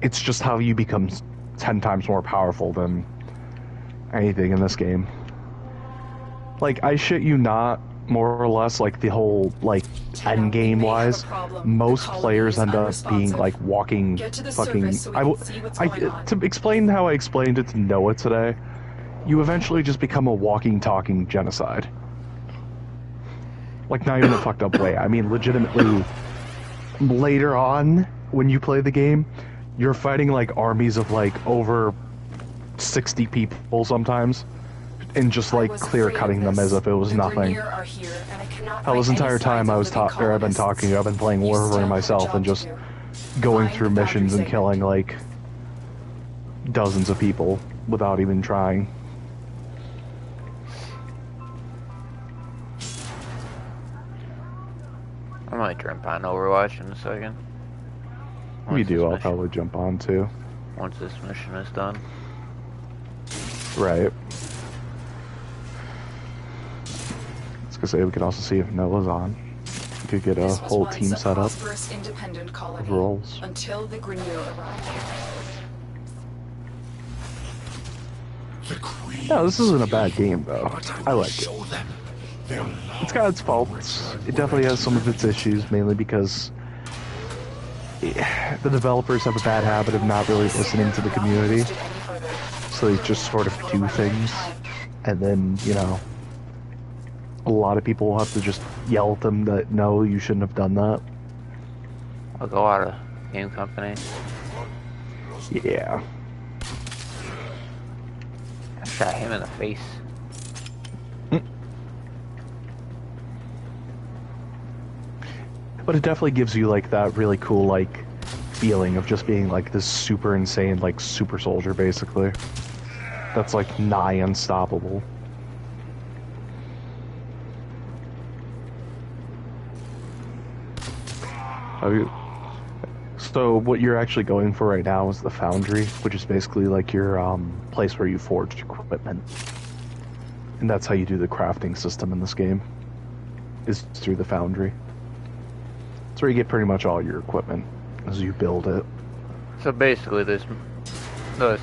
It's just how you become 10 times more powerful than anything in this game. Like, I shit you not, more or less, like, the whole, like, Tenno, end game we may have a wise, problem. most The colony players is end up being, unresponsive. like, walking Get to the fucking... surface so we can see what's going on. To explain how I explained it to Noah today, you eventually just become a walking, talking genocide. Like, not even a fucked up way. I mean, legitimately, later on, when you play the game, you're fighting, like, armies of, like, over 60 people sometimes, and just, like, clear-cutting them as if it was nothing. Hell, this entire time I've been talking, I've been playing Warframe myself, and just going through missions and killing, like, dozens of people without even trying. I might jump on Overwatch in a second. If you do, I'll probably jump on too. Once this mission is done. Right. I was gonna say, we could also see if Noah's on. We could get a whole team set up of roles. Until the Grenier arrived. Yeah, this isn't a bad game though. I like it. It's got its faults. It definitely has some of its issues, mainly because the developers have a bad habit of not really listening to the community. So they just sort of do things, and then, you know, a lot of people will have to just yell at them that, no, you shouldn't have done that. I'll go out of game company. Yeah. I shot him in the face. But it definitely gives you, like, that really cool, like, feeling of just being, like, this super insane, like, super soldier, basically. That's, like, nigh unstoppable. So, what you're actually going for right now is the Foundry, which is basically, like, your, place where you forge equipment. And that's how you do the crafting system in this game, is through the Foundry. That's where you get pretty much all your equipment as you build it. So basically, the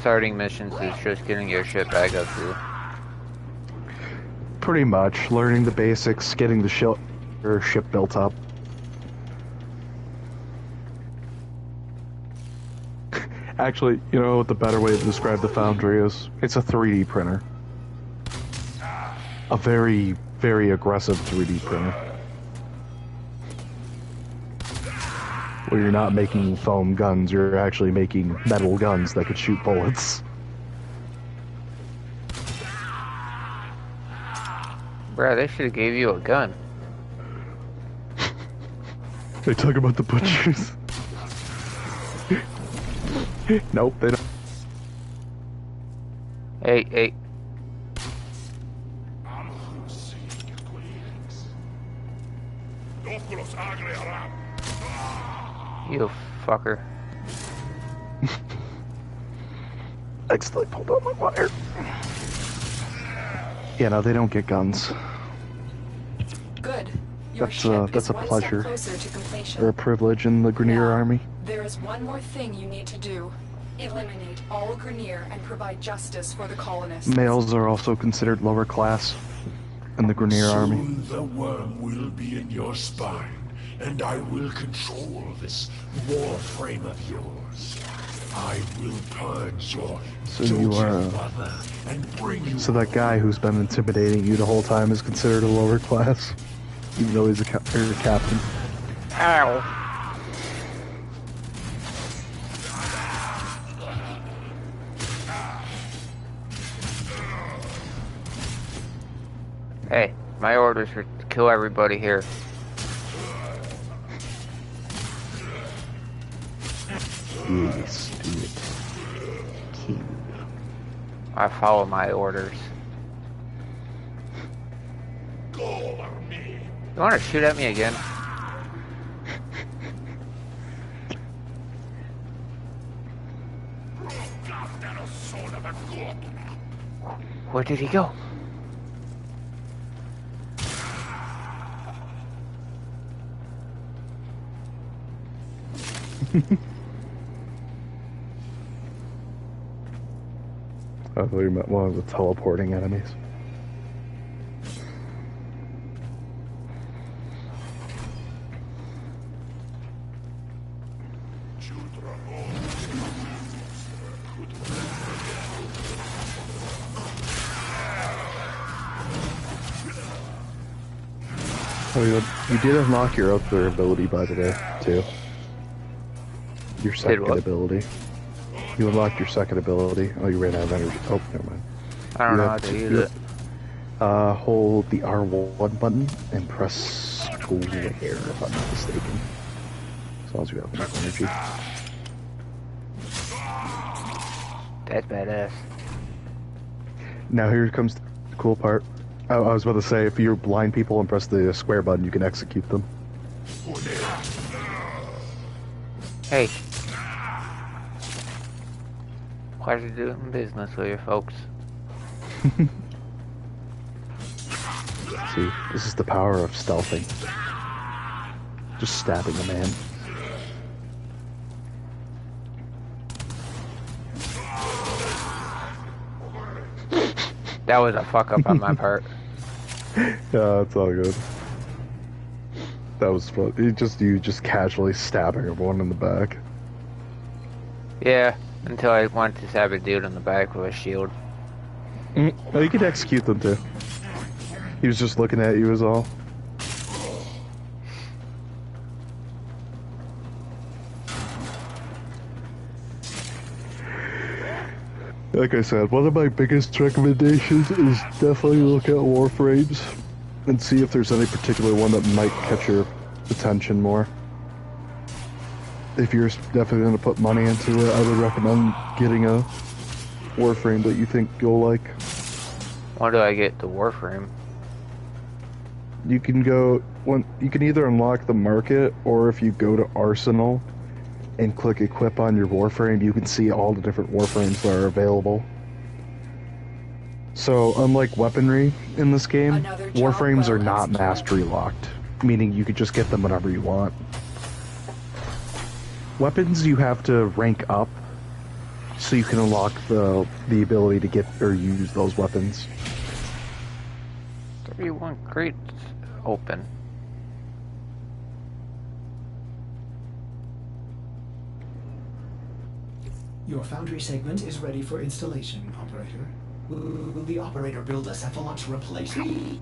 starting missions is just getting your ship back up to. Pretty much learning the basics, getting the ship built up. Actually, you know what the better way to describe the Foundry is? It's a 3D printer. A very, very aggressive 3D printer. Where you're not making foam guns, you're actually making metal guns that could shoot bullets. Bruh, they should have gave you a gun. They talk about the butchers. Nope, they don't. Hey. You fucker. Accidentally pulled out my wire. Yeah, no, they don't get guns. Good. That's a pleasure. Or a privilege in the Grenier Army. There is one more thing you need to do. Eliminate all Grenier and provide justice for the colonists. Males are also considered lower class in the Grenier Army. Soon the worm will be in your spine, and I will control this Warframe of yours. I will purge your mother and bring you. So that guy who's been intimidating you the whole time is considered a lower class, even though he's a captain. Ow. Hey, my orders are to kill everybody here. Yes, do it. Kill. I follow my orders. You want to shoot at me again? Where did he go? I thought you meant one of the teleporting enemies. Oh, you did unlock your other ability, by the way, too. Your second what? ability. You unlocked your second ability. Oh, you ran out of energy. Oh, never mind. I don't know how to use it. Hold the R1 button and press square, if I'm not mistaken. As long as you have enough energy. That's badass. Now here comes the cool part. I was about to say, if you blind people and press the square button, you can execute them. Hey. Pleasure doing business with you folks. See, this is the power of stealthing. Just stabbing a man. That was a fuck up on my part. Yeah, it's all good. That was fun. You just casually stabbing everyone in the back. Yeah, until I wanted to stab a dude in the back with a shield. Oh, you could execute them too. He was just looking at you, is all. Like I said, one of my biggest recommendations is definitely look at Warframes and see if there's any particular one that might catch your attention more. If you're definitely going to put money into it, I would recommend getting a Warframe that you think you'll like. Why do I get the Warframe? You can you can either unlock the market, or if you go to Arsenal and click equip on your Warframe, you can see all the different Warframes that are available. So, unlike weaponry in this game, Warframes are not mastery locked, meaning you could just get them whenever you want. Weapons you have to rank up so you can unlock the ability to get or use those weapons. 31 crates open. Your foundry segment is ready for installation, operator. Will the operator build a cephalon to replace me?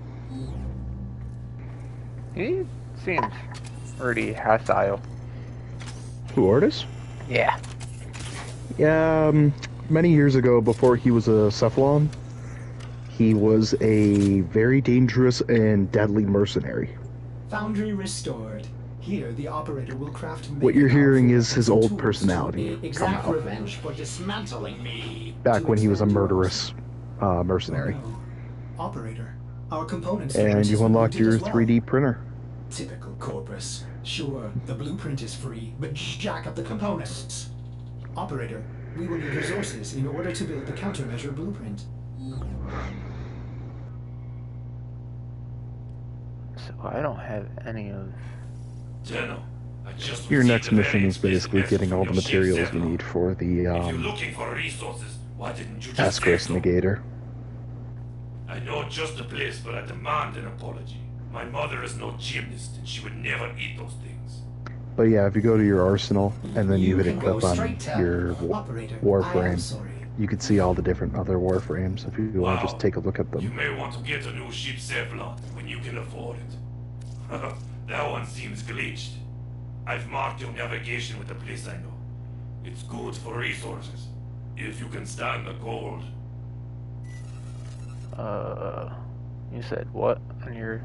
He seems pretty hostile. Who, Artis? Yeah. Yeah, many years ago, before he was a Cephalon, he was a very dangerous and deadly mercenary. Foundry restored. Here, the operator will craft. What you're hearing is his old personality come Exact out. revenge for dismantling me. Back when he was a murderous mercenary. Oh, no. Operator, our components. And you unlocked your as well. 3D printer. Typical Corpus. Sure, the blueprint is free, but jack up the components. Operator, we will need resources in order to build the countermeasure blueprint. So I don't have any of... Tenno, I just Your received next a very mission is basically explicit getting all the message from your materials ship, you Zevlon. need for the If you're looking for resources, why didn't you just Ascaris say so? Negator. I know just the place, but I demand an apology. My mother is no gymnast, and she would never eat those things. But yeah, if you go to your arsenal and then you hit can go equip on straight to your Operator, I am Warframe, sorry. you can see all the different other Warframes if you want to Wow. just take a look at You them. may want to get a new ship, Zevlon, when you can afford it. That one seems glitched. I've marked your navigation with the place I know. It's good for resources, if you can stand the cold. You said what on your...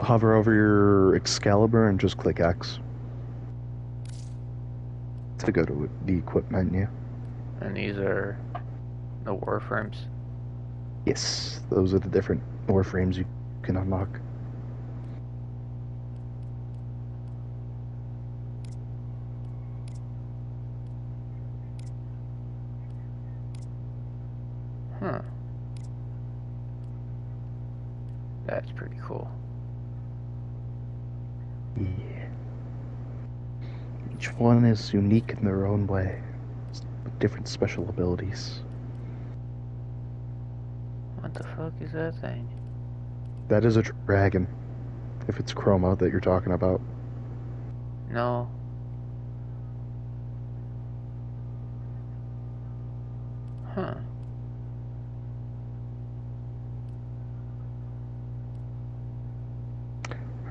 Hover over your Excalibur and just click X to go to the equip menu. And these are the Warframes? Yes, those are the different Warframes you can unlock. Huh. That's pretty cool. Yeah. Each one is unique in their own way, with different special abilities. What the fuck is that thing? That is a dragon, if it's Chroma that you're talking about. No. Huh.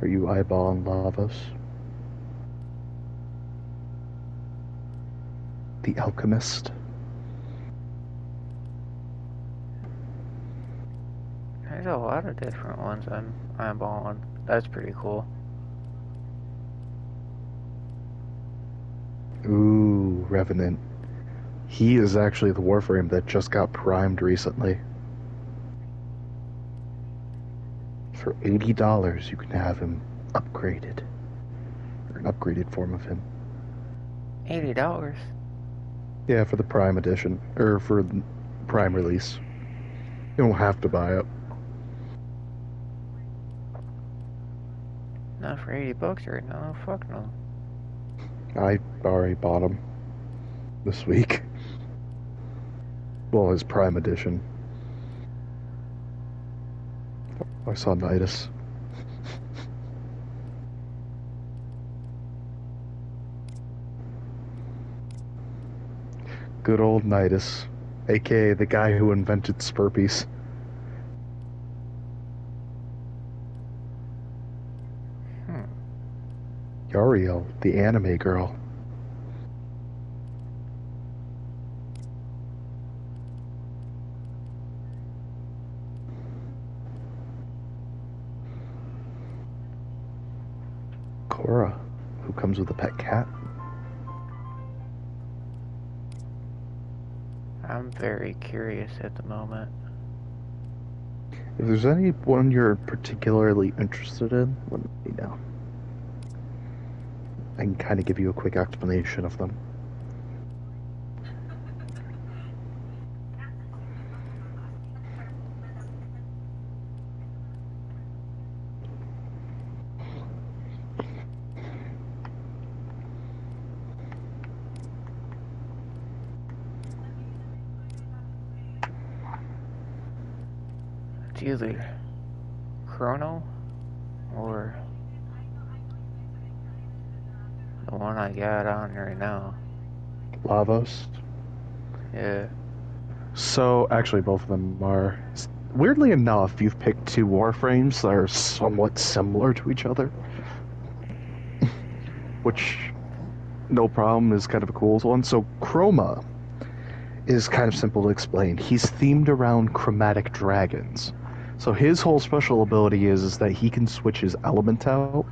Are you eyeballing Lavos? The Alchemist? There's a lot of different ones I'm eyeballing. That's pretty cool. Ooh, Revenant. He is actually the Warframe that just got primed recently. For $80, you can have him upgraded. Or an upgraded form of him. $80? Yeah, for the Prime Edition. Or for the Prime release. You don't have to buy it. Not for $80 right now. Fuck no. I already bought him this week. Well, his Prime Edition. I saw Nidus. Good old Nidus, aka the guy who invented Spurpies. Yariel, the anime girl. Cora, who comes with a pet cat. I'm very curious at the moment. If there's anyone you're particularly interested in, let me know. I can kind of give you a quick explanation of them. It's either Chrono or the one I got on right now. Lavos. Yeah. So, actually, both of them are. Weirdly enough, you've picked two Warframes that are somewhat similar to each other. Which, no problem, is kind of a cool one. So, Chroma is kind of simple to explain. He's themed around chromatic dragons. So his whole special ability is that he can switch his element out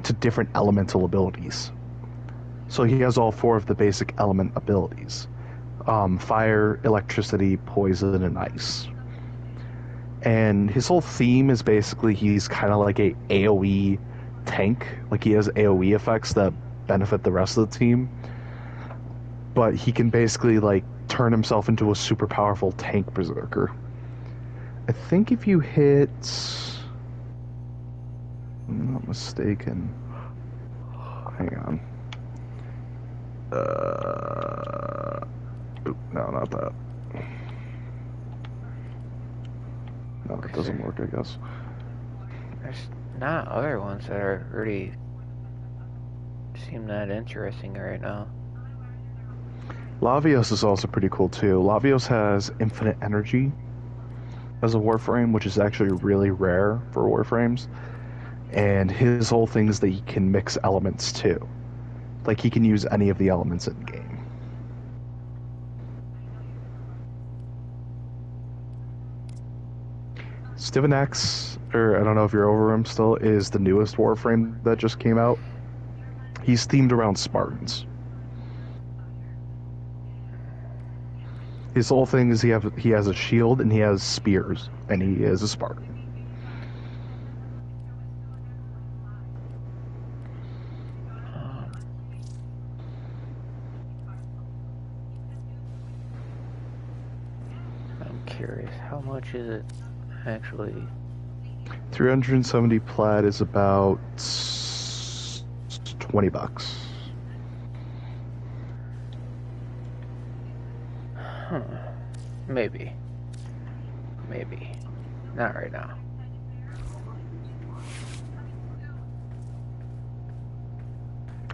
to different elemental abilities. So he has all four of the basic element abilities. Fire, electricity, poison, and ice. And his whole theme is basically he's kind of like a AoE tank. Like he has AoE effects that benefit the rest of the team. But he can basically like turn himself into a super powerful tank berserker. I think if you hit... I'm not mistaken. Hang on. No, not that. No, that doesn't work, I guess. There's not other ones that are really seem that interesting right now. Lavios is also pretty cool too. Lavios has infinite energy as a Warframe, which is actually really rare for Warframes. And his whole thing is that he can mix elements too. Like he can use any of the elements in the game. Steven X, or I don't know if you're over him still, is the newest Warframe that just came out. He's themed around Spartans. His whole thing is he has a shield and he has spears, and he is a Spartan. I'm curious, how much is it actually? 370 plat is about $20. Huh. Maybe. Maybe. Not right now.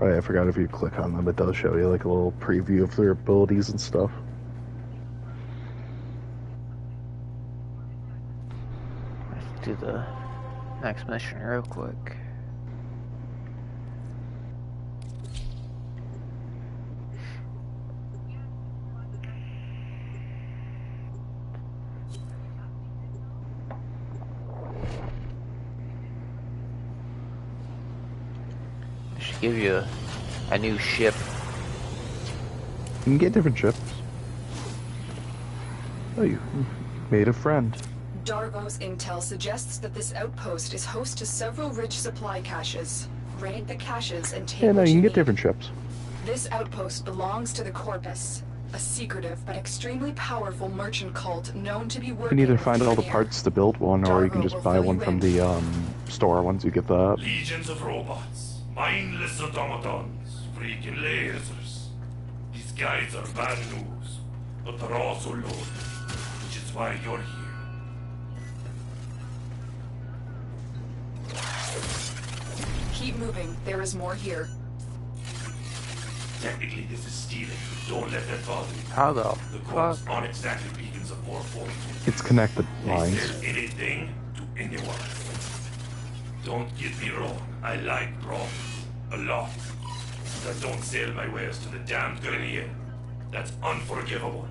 Oh yeah, I forgot if you click on them, it does show you like a little preview of their abilities and stuff. Let's do the next mission real quick. give you a new ship. You can get different ships. Oh, you made a friend. Darvo's intel suggests that this outpost is host to several rich supply caches. Raid the caches and take Yeah, no, what you can get need. different ships. This outpost belongs to the Corpus, a secretive but extremely powerful merchant cult known to be You working can either with find all the Premier. parts to build one, or you can just buy one from the store once you get that. Legions of robots, mindless automatons, freaking lasers. These guys are bad news, but they're also loaded, which is why you're here. Keep moving. There is more here. Technically, this is stealing, but don't let that bother you. How the The fuck? Corps aren't exactly beacons of Warframe. It's connected They lines. sell anything to anyone. Don't get me wrong, I like profit. A lot. But I don't sell my wares to the damned Grenier. That's unforgivable.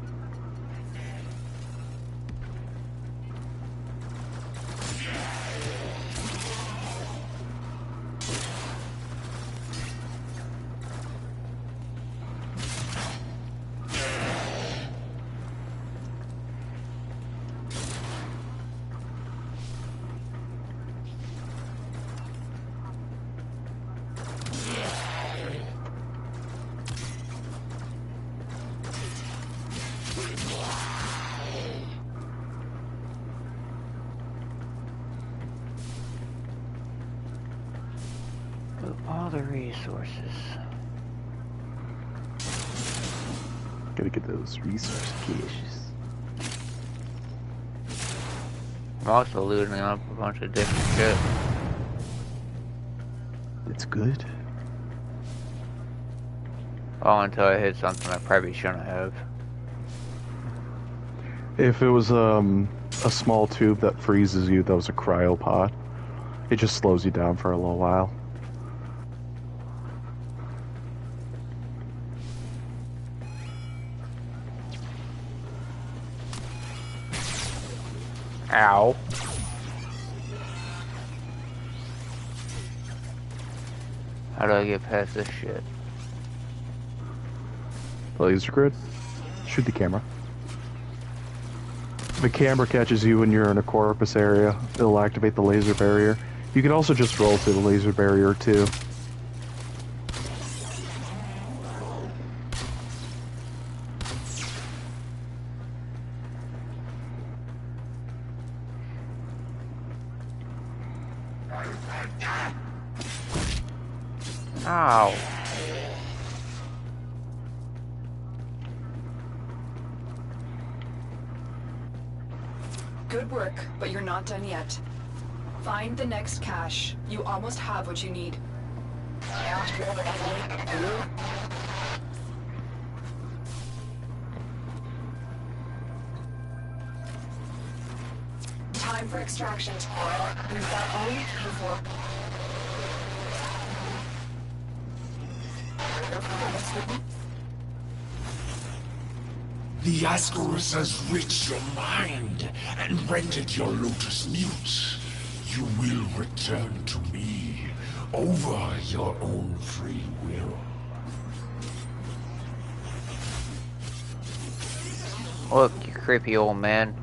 All the resources. Gotta get those resource caches. I'm also looting up a bunch of different shit. It's good. Oh, until I hit something I probably shouldn't have. If it was a small tube that freezes you, that was a cryopod. It just slows you down for a little while. Ow. How do I get past this shit? Laser grid. Shoot the camera. The camera catches you when you're in a Corpus area. It'll activate the laser barrier. You can also just roll through the laser barrier too. Ow. Good work, but you're not done yet. Find the next cache. You almost have what you need. Time for extraction. We've got all we came for. The Ascaris has reached your mind and rendered your lotus mute. You will return to me over your own free will. Look, you creepy old man.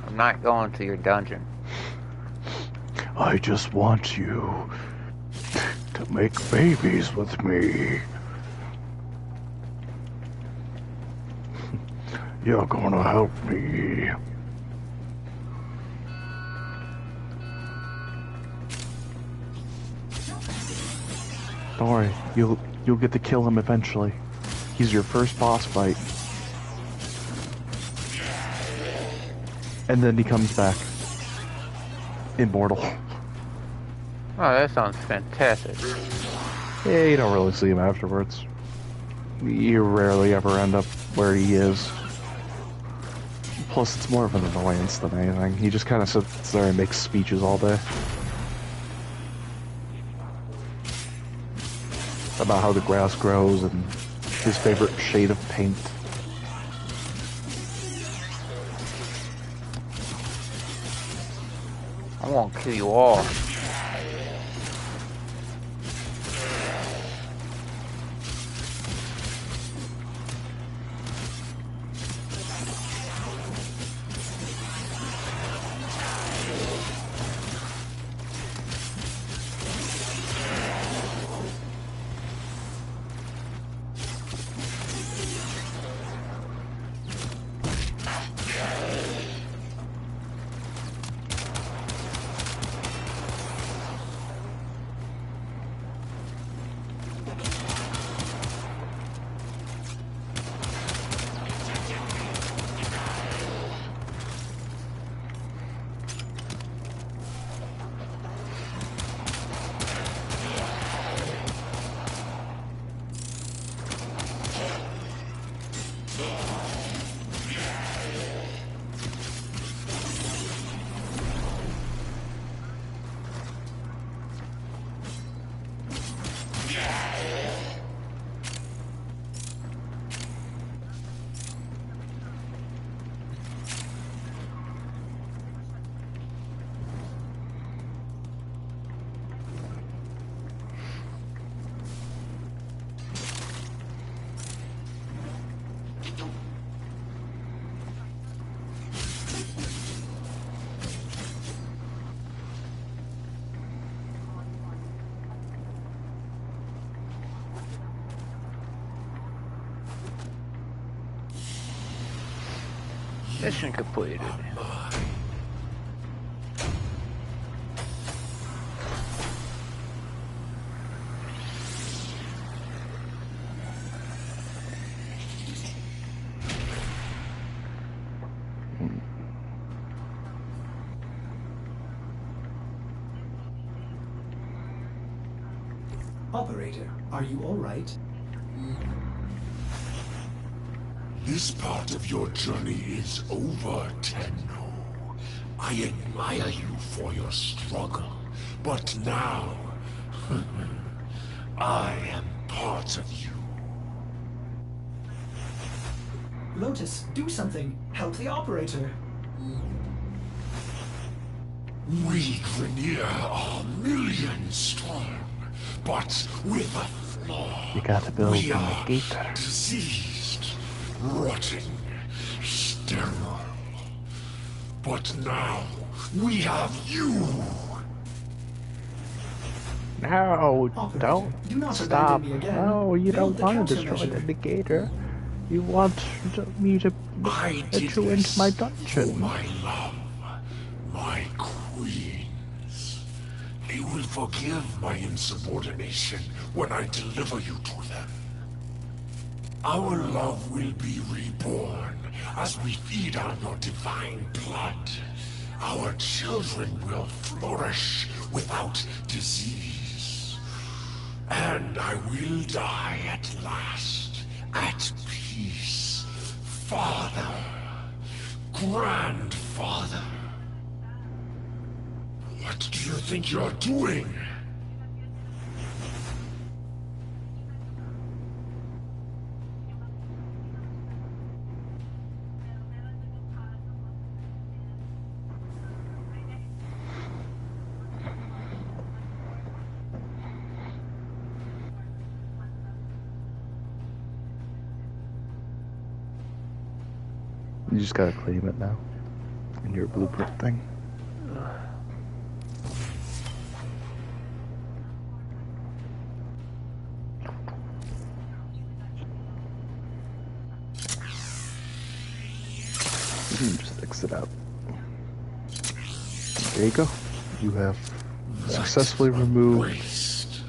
I'm not going to your dungeon. I just want you to make babies with me. You're gonna help me. Don't worry, you'll get to kill him eventually. He's your first boss fight. And then he comes back. Immortal. Oh, that sounds fantastic. Yeah, you don't really see him afterwards. You rarely ever end up where he is. Plus, it's more of an annoyance than anything. He just kind of sits there and makes speeches all day. About how the grass grows and his favorite shade of paint. I'm gonna kill you all. Mission completed. Operator, are you all right? This part of your journey is over, Tenno. I admire you for your struggle, but now I am part of you. Lotus, do something. Help the operator. We Grineer are millions strong, but with a flaw. You gotta build We a are negator. diseased, rotting, sterile. But now we have you. No, Operator, don't do not stop. abandon me again. No, you Build don't the want to destroy countermeasure. the negator. You want me to I let did you into this my for dungeon. my love, my queens. They will forgive my insubordination when I deliver you to them. Our love will be reborn as we feed on your divine blood. Our children will flourish without disease. And I will die at last, at peace. Father, grandfather. What do you think you're doing? You just gotta claim it now. In your blueprint thing. Just exit out. There you go. You have successfully removed Waste.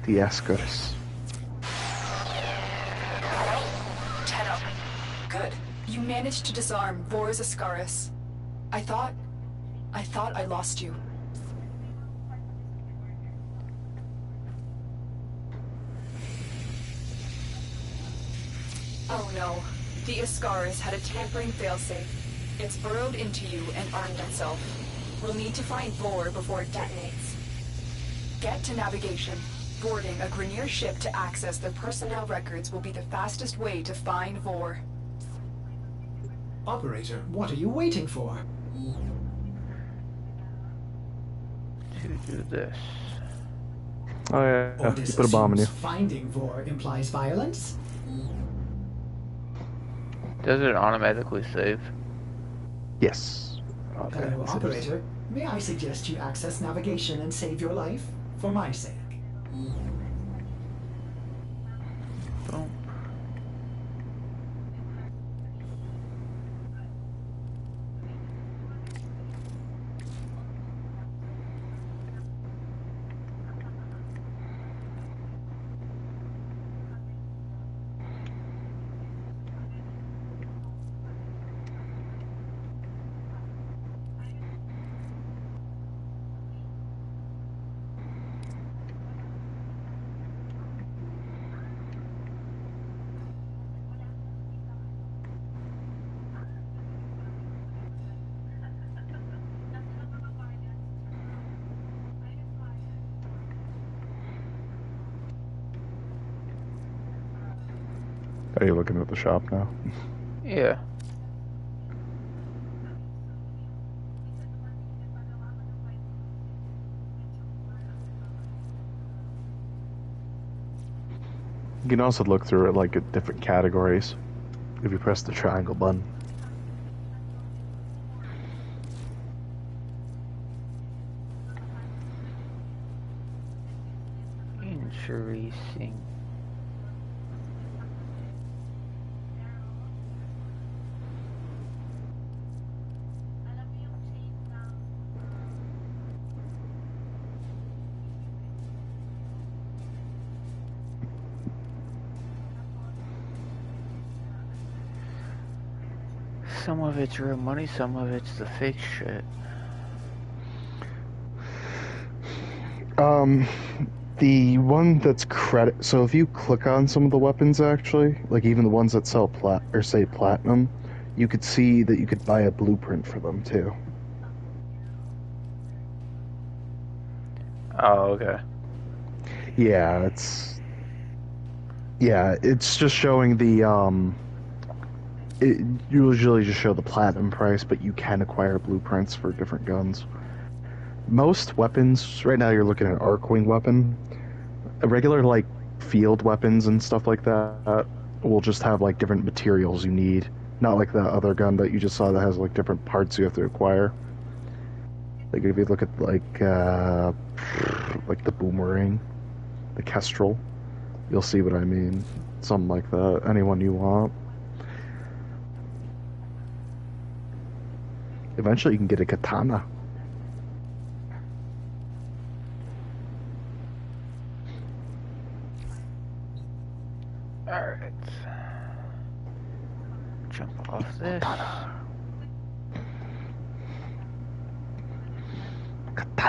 the Ascaris. Tenno. Good. You managed to disarm Vor's Ascaris. I thought I lost you. Oh no. The Ascaris had a tampering failsafe. It's burrowed into you and armed itself. We'll need to find Vor before it detonates. Get to navigation. Boarding a Grineer ship to access their personnel records will be the fastest way to find Vor. Operator, what are you waiting for? To do this. Oh yeah, Or you put a bomb in you. finding Vor implies violence? Does it automatically save? Yes. Okay. Hello, so there's- operator. May I suggest you access navigation and save your life? For my sake. Boom. Are you looking at the shop now? Yeah. You can also look through it like at different categories if you press the triangle button. Introducing. some of it's real money, some of it's the fake shit. The one that's credit. So if you click on some of the weapons, actually, like even the ones that sell say platinum, you could see that you could buy a blueprint for them too. Oh, okay. Yeah, it's just showing the It usually just show the platinum price, but you can acquire blueprints for different guns. Most weapons right now, you're looking at Arcwing weapon. A regular like field weapons and stuff like that will just have like different materials you need. Not like the other gun that you just saw that has like different parts you have to acquire. Like if you look at like the boomerang, the kestrel, you'll see what I mean. Something like that. Anyone you want. Eventually, you can get a katana. Alright. Jump off this. Katana.